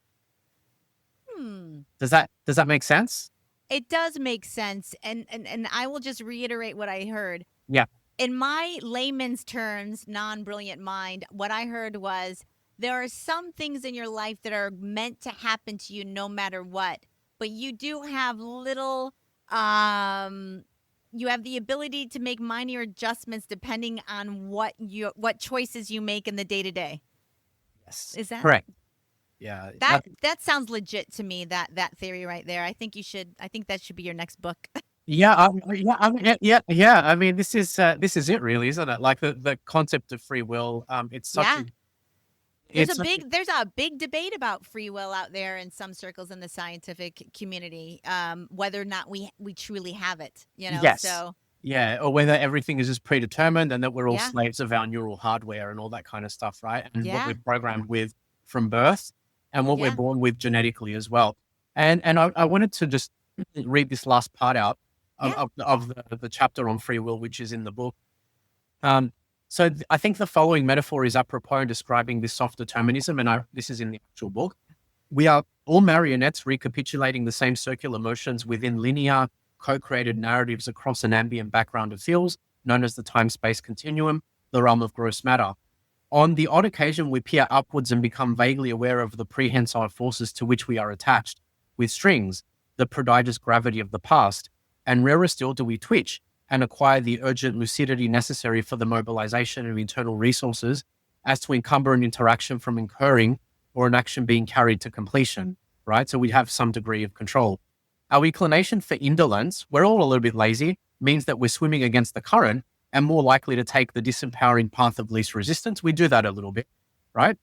Does that make sense? It does make sense. And I will just reiterate what I heard. Yeah. in my layman's terms, non-brilliant mind, what I heard was there are some things in your life that are meant to happen to you no matter what, but you do have little um you have the ability to make minor adjustments depending on what choices you make in the day to day. Yes. Is that Correct. Yeah. that sounds legit to me, that theory right there. I think that should be your next book. Yeah, yeah. I mean, this is it, really, isn't it? Like the concept of free will. It's such Yeah. a it's such a, There's a big debate about free will out there in some circles in the scientific community, whether or not we truly have it, yes, so yeah, or whether everything is just predetermined and that we're all yeah, slaves of our neural hardware and all that kind of stuff, right? And what yeah, we're programmed with from birth and what we're yeah, born with genetically as well. And I wanted to just read this last part out yeah, of the chapter on free will, which is in the book. I think the following metaphor is apropos in describing this soft determinism, and this is in the actual book. We are all marionettes recapitulating the same circular motions within linear, co-created narratives across an ambient background of fields, known as the time-space continuum, the realm of gross matter. On the odd occasion, we peer upwards and become vaguely aware of the prehensile forces to which we are attached, with strings, the prodigious gravity of the past, and rarer still do we twitch and acquire the urgent lucidity necessary for the mobilization of internal resources as to encumber an interaction from incurring or an action being carried to completion, right? So we have some degree of control. Our inclination for indolence, we're all a little bit lazy, means that we're swimming against the current and more likely to take the disempowering path of least resistance. We do that a little bit, right?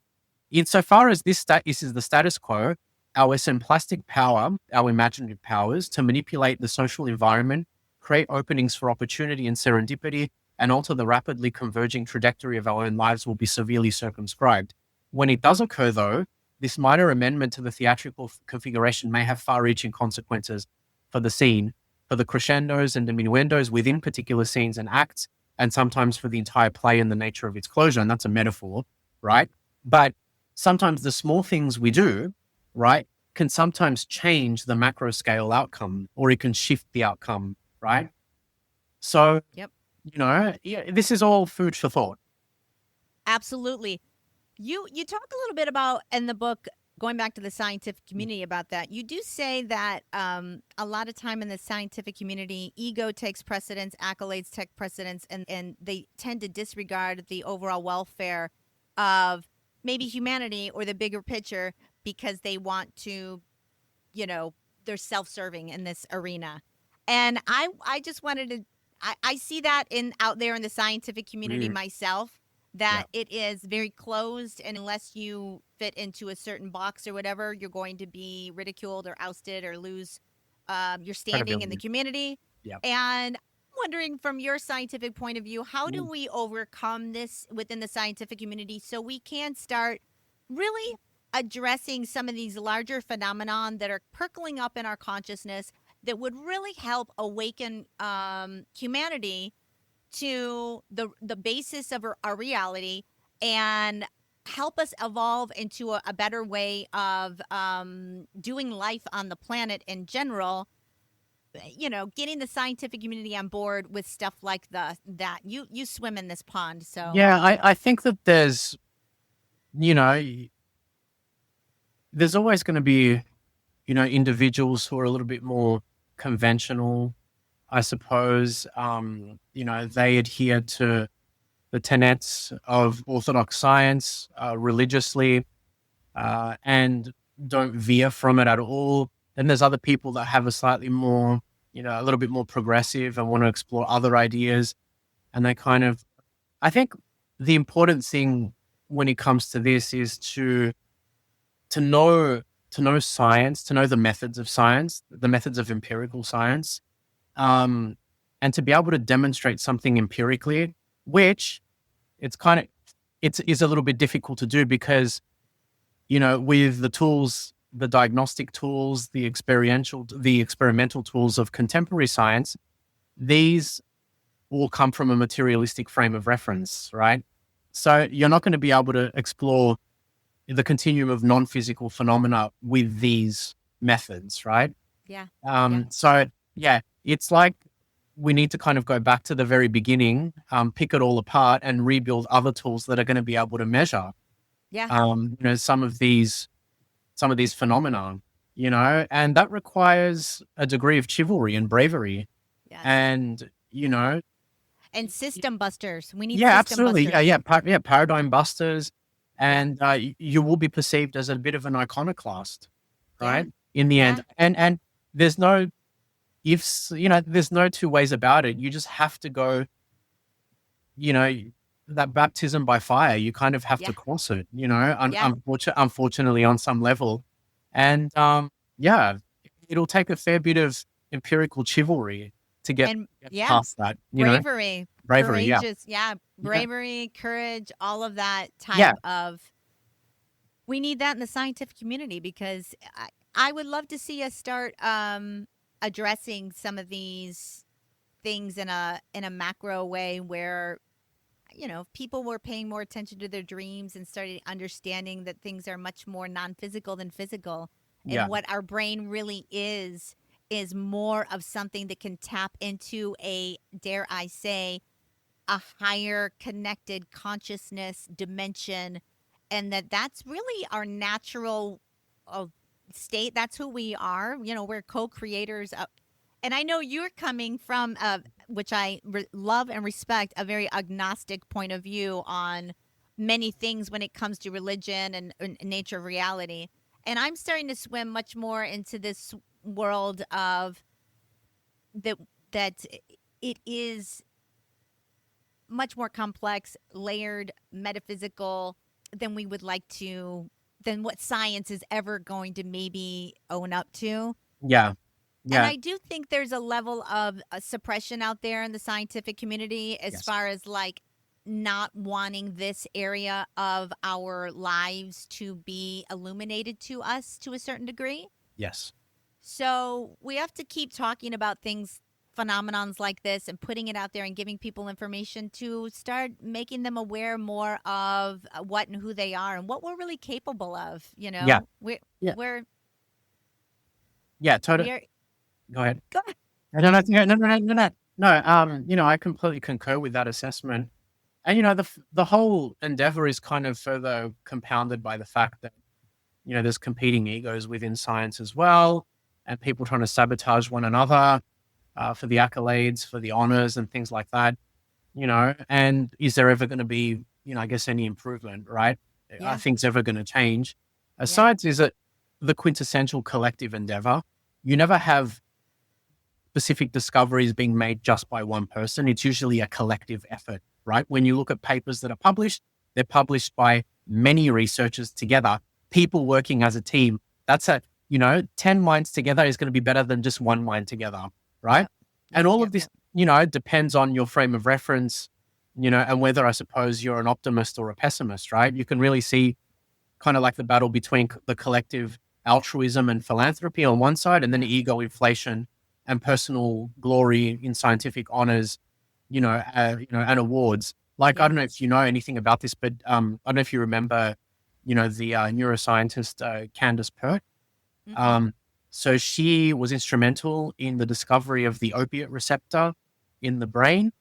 Insofar as this is the status quo, our plastic power, our imaginative powers to manipulate the social environment, create openings for opportunity and serendipity, and alter the rapidly converging trajectory of our own lives will be severely circumscribed. When it does occur, though, this minor amendment to the theatrical configuration may have far-reaching consequences for the scene, for the crescendos and diminuendos within particular scenes and acts, and sometimes for the entire play and the nature of its closure. And that's a metaphor, right? But sometimes the small things we do, right, can sometimes change the macro scale outcome, or it can shift the outcome, right? So, yep, this is all food for thought. absolutely. You talk a little bit about in the book, going back to the scientific community, about that. You do say that a lot of time in the scientific community, ego takes precedence, accolades take precedence, and they tend to disregard the overall welfare of maybe humanity or the bigger picture because they want to, they're self-serving in this arena. And I just wanted to, I see that out there in the scientific community myself, that it is very closed, and unless you fit into a certain box or whatever, you're going to be ridiculed or ousted or lose your standing in the community. Yep. And I'm wondering, from your scientific point of view, how do we overcome this within the scientific community so we can start really addressing some of these larger phenomenon that are percolating up in our consciousness that would really help awaken humanity to the basis of our reality and help us evolve into a better way of doing life on the planet in general. Getting the scientific community on board with stuff like that. You swim in this pond, so Yeah, I think that there's always going to be, individuals who are a little bit more conventional, I suppose. They adhere to the tenets of orthodox science religiously and don't veer from it at all. Then there's other people that have a slightly more, a little bit more progressive and want to explore other ideas. And they I think the important thing when it comes to this is to know science, to know the methods of science, the methods of empirical science, and to be able to demonstrate something empirically, which it's a little bit difficult to do because, with the tools, the diagnostic tools, the experimental tools of contemporary science, these all come from a materialistic frame of reference, right? So you're not going to be able to explore the continuum of non-physical phenomena with these methods, right? yeah. So yeah, it's like we need to kind of go back to the very beginning, pick it all apart and rebuild other tools that are going to be able to measure, Yeah. some of these phenomena, and that requires a degree of chivalry and bravery. Yes. And, And system busters. We need yeah, system absolutely. busters. Yeah. Paradigm busters. And you will be perceived as a bit of an iconoclast, right? In the end. And there's no ifs, there's no two ways about it. You just have to go, that baptism by fire, you kind of have to cross it, unfortunately on some level. And yeah, it'll take a fair bit of empirical chivalry to get past that, bravery, bravery, courageous, bravery, courage, all of that type Yeah. of. We need that in the scientific community, because I would love to see us start addressing some of these things in a macro way, where people were paying more attention to their dreams and started understanding that things are much more non-physical than physical, Yeah. and what our brain really is more of something that can tap into a, dare I say, a higher connected consciousness dimension, and that's really our natural state. That's who we are. We're co-creators of, and I know you're coming from, which I love and respect, a very agnostic point of view on many things when it comes to religion and nature of reality. And I'm starting to swim much more into this world of that it is much more complex, layered, metaphysical than we would like to, than what science is ever going to maybe own up to. Yeah. And I do think there's a level of suppression out there in the scientific community as far as like not wanting this area of our lives to be illuminated to us to a certain degree. Yes. So we have to keep talking about things, phenomenons like this, and putting it out there and giving people information to start making them aware more of what and who they are and what we're really capable of. Yeah. We're Yeah, totally. we're Go ahead. go ahead. No, I completely concur with that assessment. And, the whole endeavor is kind of further compounded by the fact that, there's competing egos within science as well, and people trying to sabotage one another for the accolades, for the honors and things like that, and is there ever going to be, I guess, any improvement, right? Are things ever going to change? Science is the quintessential collective endeavor. You never have specific discoveries being made just by one person. It's usually a collective effort, right? When you look at papers that are published, they're published by many researchers together, people working as a team. That's 10 minds together is going to be better than just one mind together, right? And all of this, depends on your frame of reference, and whether, I suppose, you're an optimist or a pessimist, right? You can really see kind of like the battle between the collective altruism and philanthropy on one side, and then ego inflation and personal glory in scientific honors, and awards. Like, I don't know if you know anything about this, but I don't know if you remember, the neuroscientist Candace Pert. So she was instrumental in the discovery of the opiate receptor in the brain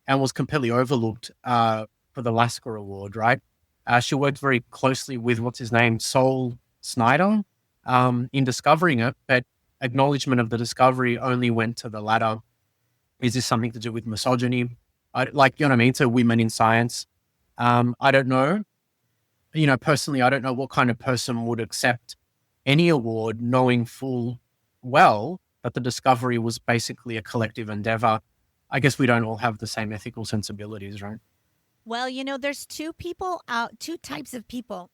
and was completely overlooked for the Lasker Award, right? She worked very closely with, Sol Snyder in discovering it, but acknowledgement of the discovery only went to the latter. Is this something to do with misogyny? To women in science? I don't know. Personally, I don't know what kind of person would accept any award knowing full well that the discovery was basically a collective endeavor. I guess we don't all have the same ethical sensibilities, right? Well, there's two types of people,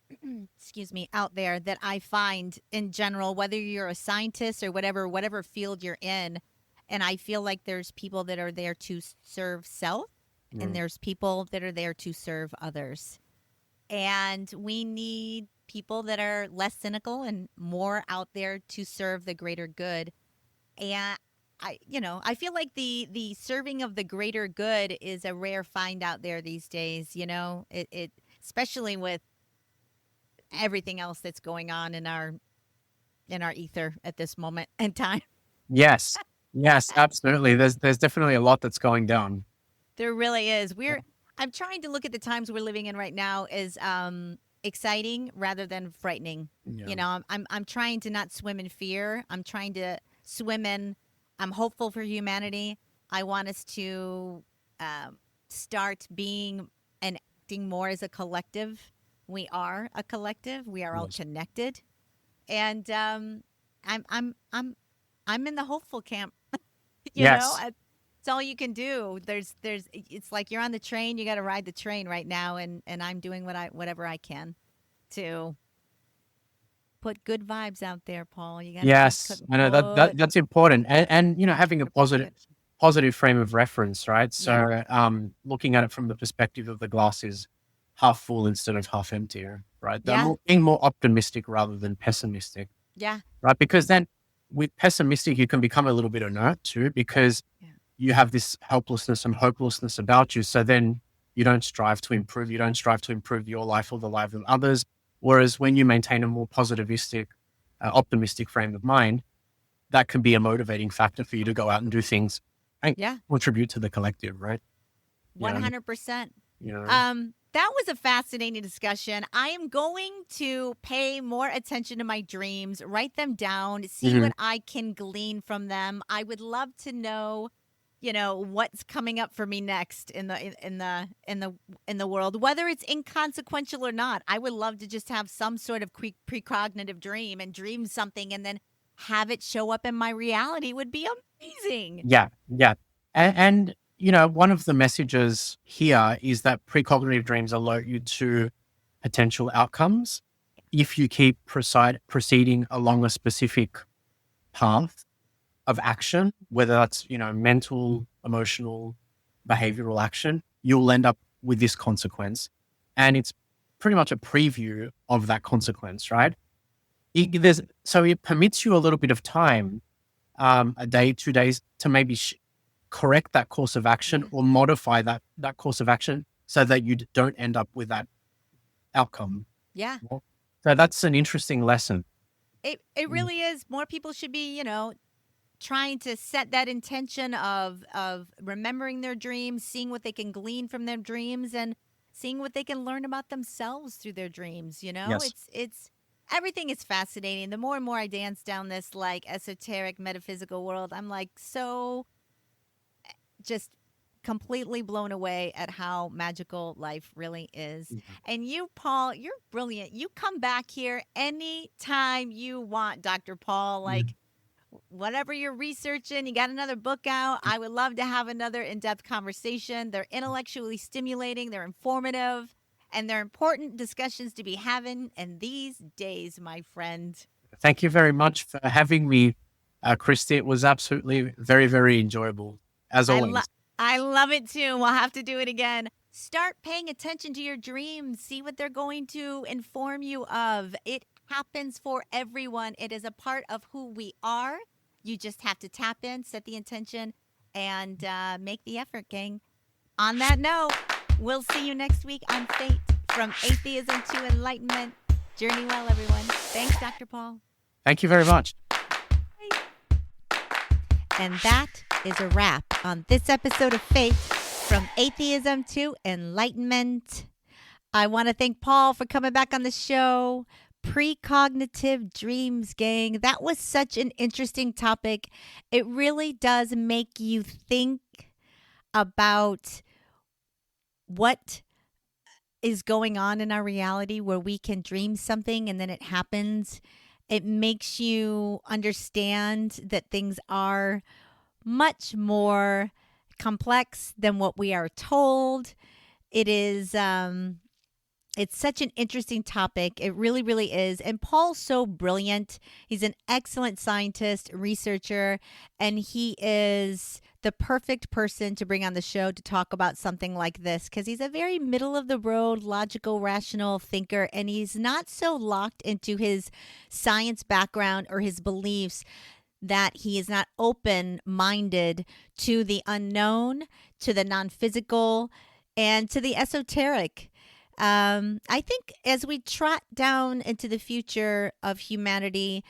excuse me, out there that I find in general, whether you're a scientist or whatever field you're in. And I feel like there's people that are there to serve self, and there's people that are there to serve others. And we need people that are less cynical and more out there to serve the greater good. And I feel like the serving of the greater good is a rare find out there these days. It especially with everything else that's going on in our ether at this moment in time. Yes. Yes, absolutely. There's definitely a lot that's going down. There really is. I'm trying to look at the times we're living in right now as exciting rather than frightening. Yeah. I'm trying to not swim in fear. I'm trying to swim in. I'm hopeful for humanity. I want us to start being and acting more as a collective. We are a collective. We are all Yes. connected, and I'm I'm I'm I'm in the hopeful camp. Yes. It's all you can do. It's like you're on the train, you got to ride the train right now, and I'm doing whatever I can to put good vibes out there, Paul. You got to just Yes. I know put that's important. And having a good. positive frame of reference, right? Yeah. So looking at it from the perspective of the glass is half full instead of half empty, right? Yeah. Being more optimistic rather than pessimistic, Yeah. right? Because then with pessimistic, you can become a little bit inert too, because Yeah. you have this helplessness and hopelessness about you. So then you don't strive to improve. You don't strive to improve your life or the life of others. Whereas when you maintain a more positivistic, optimistic frame of mind, that can be a motivating factor for you to go out and do things and Yeah. contribute to the collective, right? You know, 100%. you know, That was a fascinating discussion. I am going to pay more attention to my dreams, write them down, see mhm. what I can glean from them. I would love to know, what's coming up for me next in the world, whether it's inconsequential or not. I would love to just have some sort of precognitive dream and dream something and then have it show up in my reality would be amazing. Yeah, yeah. And one of the messages here is that precognitive dreams alert you to potential outcomes if you keep proceeding along a specific path of action, whether that's, mental, emotional, behavioral action, you'll end up with this consequence. And it's pretty much a preview of that consequence, right? So it permits you a little bit of time, a day, 2 days, to maybe correct that course of action Yeah. or modify that course of action so that you don't end up with that outcome. Yeah. So that's an interesting lesson. It Mm. really is. More people should be, trying to set that intention of remembering their dreams, seeing what they can glean from their dreams, and seeing what they can learn about themselves through their dreams. Yes. It's everything is fascinating. The more and more I dance down this like esoteric metaphysical world, I'm like so just completely blown away at how magical life really is. Mhm. And you, Paul, you're brilliant. You come back here anytime you want, Dr. Paul. Mhm. Like, whatever you're researching, you got another book out. I would love to have another in depth conversation. They're intellectually stimulating, they're informative, and they're important discussions to be having in these days, my friend. Thank you very much for having me, Christy. It was absolutely very, very enjoyable, as I love always. I love it too. We'll have to do it again. Start paying attention to your dreams. See what they're going to inform you of. It happens for everyone. It is a part of who we are. You just have to tap in, set the intention, and make the effort, gang. On that note, we'll see you next week on Fate, from Atheism to Enlightenment. Journey well, everyone. Thanks, Dr. Paul. Thank you very much. And that is a wrap on this episode of Fate, from Atheism to Enlightenment. I want to thank Paul for coming back on the show. Precognitive dreams, gang. That was such an interesting topic. It really does make you think about what is going on in our reality where we can dream something and then it happens. It makes you understand that things are much more complex than what we are told. It is it's such an interesting topic. It really, really is. And Paul's so brilliant. He's an excellent scientist, researcher, and he is the perfect person to bring on the show to talk about something like this because he's a very middle of the road, logical, rational thinker, and he's not so locked into his science background or his beliefs that he is not open-minded to the unknown, to the non-physical, and to the esoteric. I think as we trot down into the future of humanity,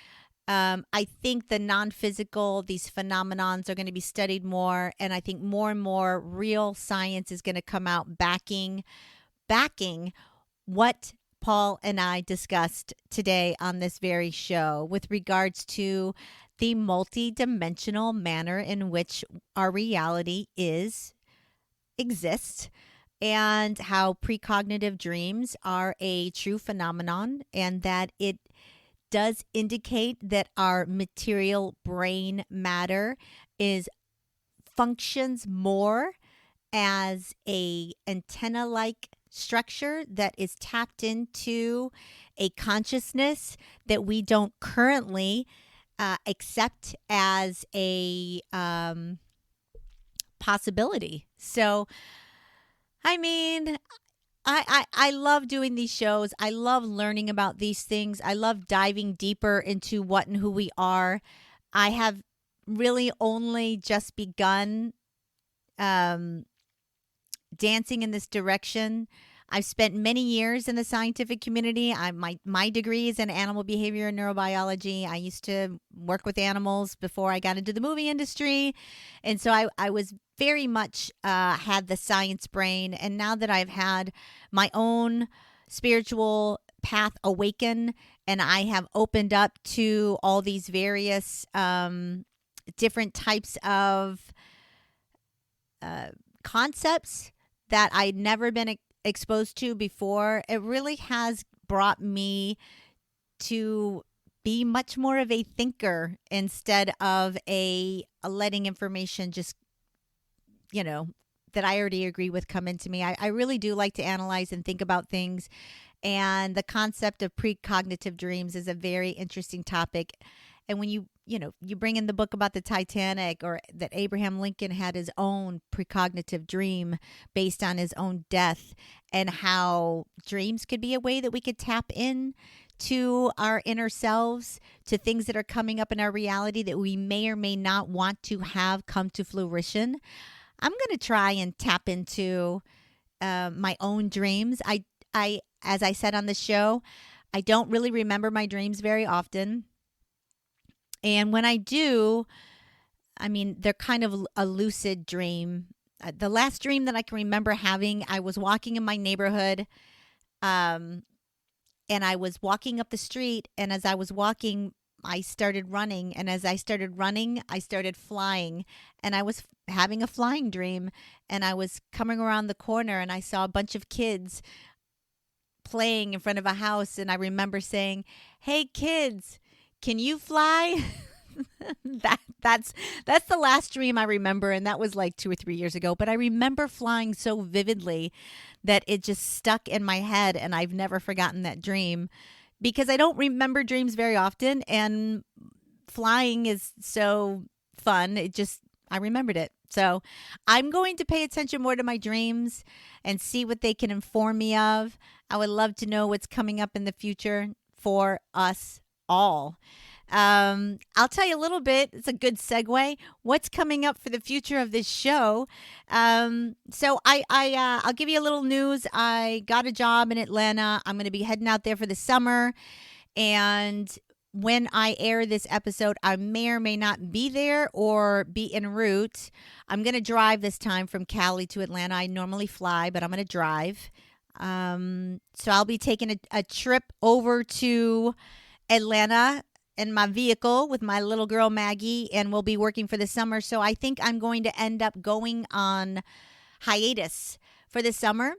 I think the non-physical, these phenomenons are going to be studied more, and I think more and more real science is going to come out backing what Paul and I discussed today on this very show with regards to the multi-dimensional manner in which our reality exists, and how precognitive dreams are a true phenomenon, and that it does indicate that our material brain matter is functions more as a antenna like structure that is tapped into a consciousness that we don't currently accept as a possibility. So I mean, I love doing these shows. I love learning about these things. I love diving deeper into what and who we are. I have really only just begun dancing in this direction. I've spent many years in the scientific community. My degree is in animal behavior and neurobiology. I used to work with animals before I got into the movie industry. And so I was very much had the science brain. And now that I've had my own spiritual path awaken, and I have opened up to all these various different types of concepts that I'd never been exposed to before, it really has brought me to be much more of a thinker instead of a letting information just, that I already agree with come into me. I really do like to analyze and think about things. And the concept of precognitive dreams is a very interesting topic. And when you bring in the book about the Titanic, or that Abraham Lincoln had his own precognitive dream based on his own death, and how dreams could be a way that we could tap in to our inner selves, to things that are coming up in our reality that we may or may not want to have come to fruition. I'm going to try and tap into my own dreams. I, as I said on the show, I don't really remember my dreams very often. And when I do, I mean, they're kind of a lucid dream. The last dream that I can remember having, I was walking in my neighborhood, and I was walking up the street. And as I was walking, I started running. And as I started running, I started flying. And I was having a flying dream. And I was coming around the corner, and I saw a bunch of kids playing in front of a house. And I remember saying, "Hey, kids, can you fly?" That's the last dream I remember, and that was like 2 or 3 years ago. But I remember flying so vividly that it just stuck in my head, and I've never forgotten that dream, because I don't remember dreams very often, and flying is so fun. I remembered it. So I'm going to pay attention more to my dreams and see what they can inform me of. I would love to know what's coming up in the future for us all. I'll tell you a little bit. It's a good segue. What's coming up for the future of this show? So I'll give you a little news. I got a job in Atlanta. I'm going to be heading out there for the summer, and when I air this episode, I may or may not be there or be en route. I'm going to drive this time from Cali to Atlanta. I normally fly, but I'm going to drive. So I'll be taking a trip over to Atlanta in my vehicle with my little girl Maggie, and we'll be working for the summer. So I think I'm going to end up going on hiatus for the summer.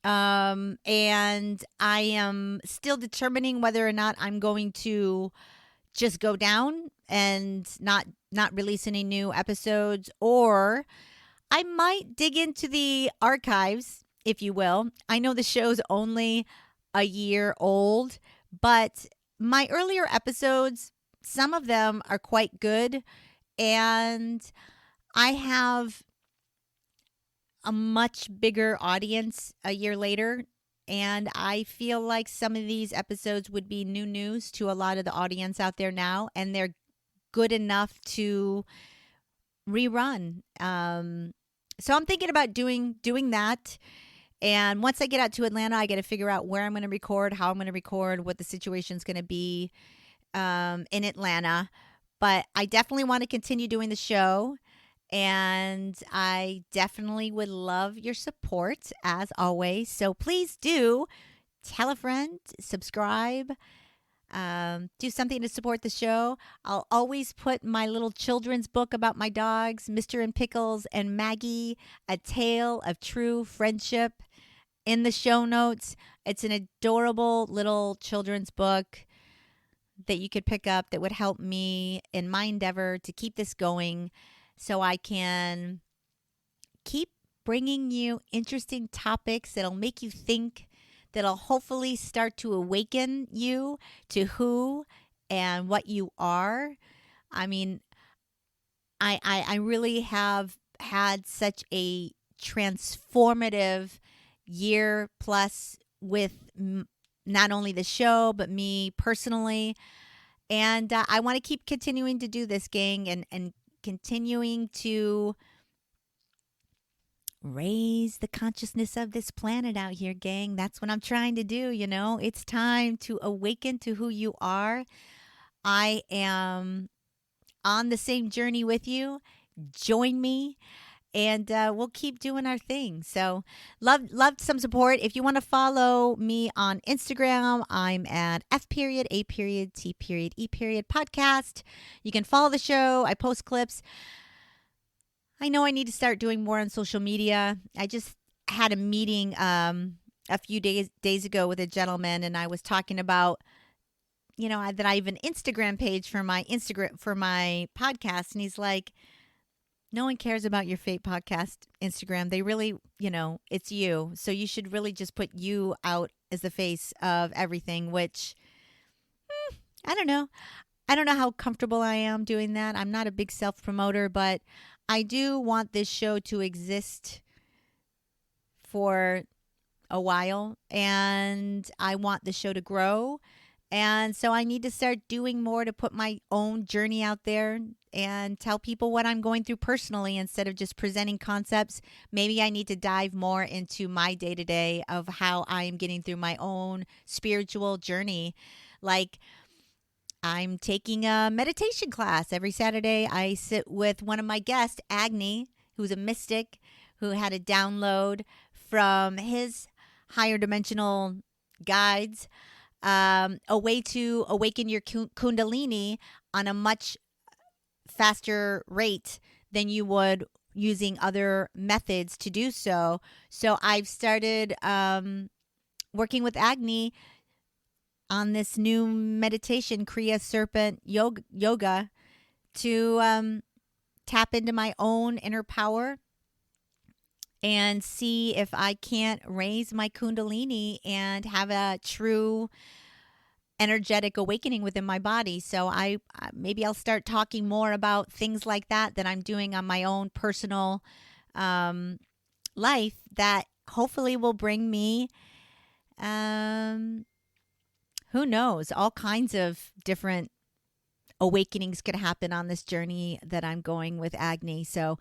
And I am still determining whether or not I'm going to just go down and not release any new episodes, or I might dig into the archives, if you will. I know the show's only a year old, but my earlier episodes, some of them are quite good, and I have a much bigger audience a year later, and I feel like some of these episodes would be new news to a lot of the audience out there now, and they're good enough to rerun. So I'm thinking about doing that. And once I get out to Atlanta, I got to figure out where I'm going to record, how I'm going to record, what the situation's going to be. in Atlanta, but I definitely want to continue doing the show. And I definitely would love your support as always. So please do tell a friend, subscribe, do something to support the show. I'll always put my little children's book about my dogs, Mr. and Pickles and Maggie, A Tale of True Friendship, in the show notes. It's an adorable little children's book that you could pick up that would help me in my endeavor to keep this going so I can keep bringing you interesting topics that'll make you think, that'll hopefully start to awaken you to who and what you are. I mean, I really have had such a transformative year plus with not only the show, but me personally. And I want to keep continuing to do this, gang, and continuing to raise the consciousness of this planet out here, gang. That's what I'm trying to do, you know. It's time to awaken to who you are. I am on the same journey with you. Join me. And we'll keep doing our thing. So love some support. If you want to follow me on Instagram, I'm at F.A.T.E podcast. You can follow the show. I post clips. I know I need to start doing more on social media. I just had a meeting a few days ago with a gentleman, and I was talking about, you know, that I have an Instagram page for my podcast, and he's like, no one cares about your F.A.T.E podcast Instagram. They really, you know, it's you. So you should really just put you out as the face of everything, which I don't know. I don't know how comfortable I am doing that. I'm not a big self-promoter, but I do want this show to exist for a while, and I want the show to grow. And so I need to start doing more to put my own journey out there and tell people what I'm going through personally instead of just presenting concepts. Maybe I need to dive more into my day-to-day of how I am getting through my own spiritual journey. Like, I'm taking a meditation class every Saturday. I sit with one of my guests, Agni, who's a mystic, who had a download from his higher dimensional guides, a way to awaken your kundalini on a much faster rate than you would using other methods to do so. So I've started working with Agni on this new meditation, Kriya Serpent yoga, to tap into my own inner power and see if I can't raise my kundalini and have a true energetic awakening within my body. So maybe I'll start talking more about things like that I'm doing on my own personal life that hopefully will bring me, who knows, all kinds of different awakenings could happen on this journey that I'm going with Agni. So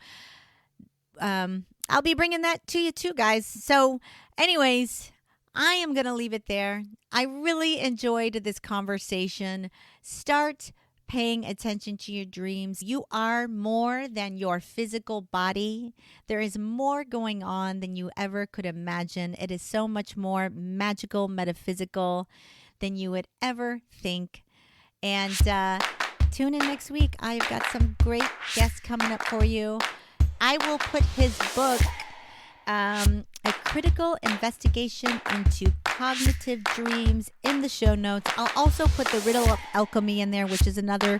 I'll be bringing that to you too, guys. So anyways, I am going to leave it there. I really enjoyed this conversation. Start paying attention to your dreams. You are more than your physical body. There is more going on than you ever could imagine. It is so much more magical, metaphysical than you would ever think. And tune in next week. I've got some great guests coming up for you. I will put his book, A Critical Investigation into Cognitive Dreams, in the show notes. I'll also put The Riddle of Alchemy in there, which is another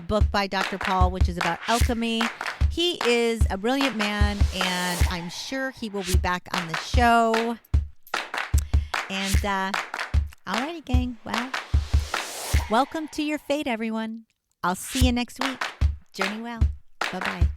book by Dr. Paul, which is about alchemy. He is a brilliant man, and I'm sure he will be back on the show. And alrighty, gang. Well, welcome to your fate, everyone. I'll see you next week. Journey well. Bye-bye.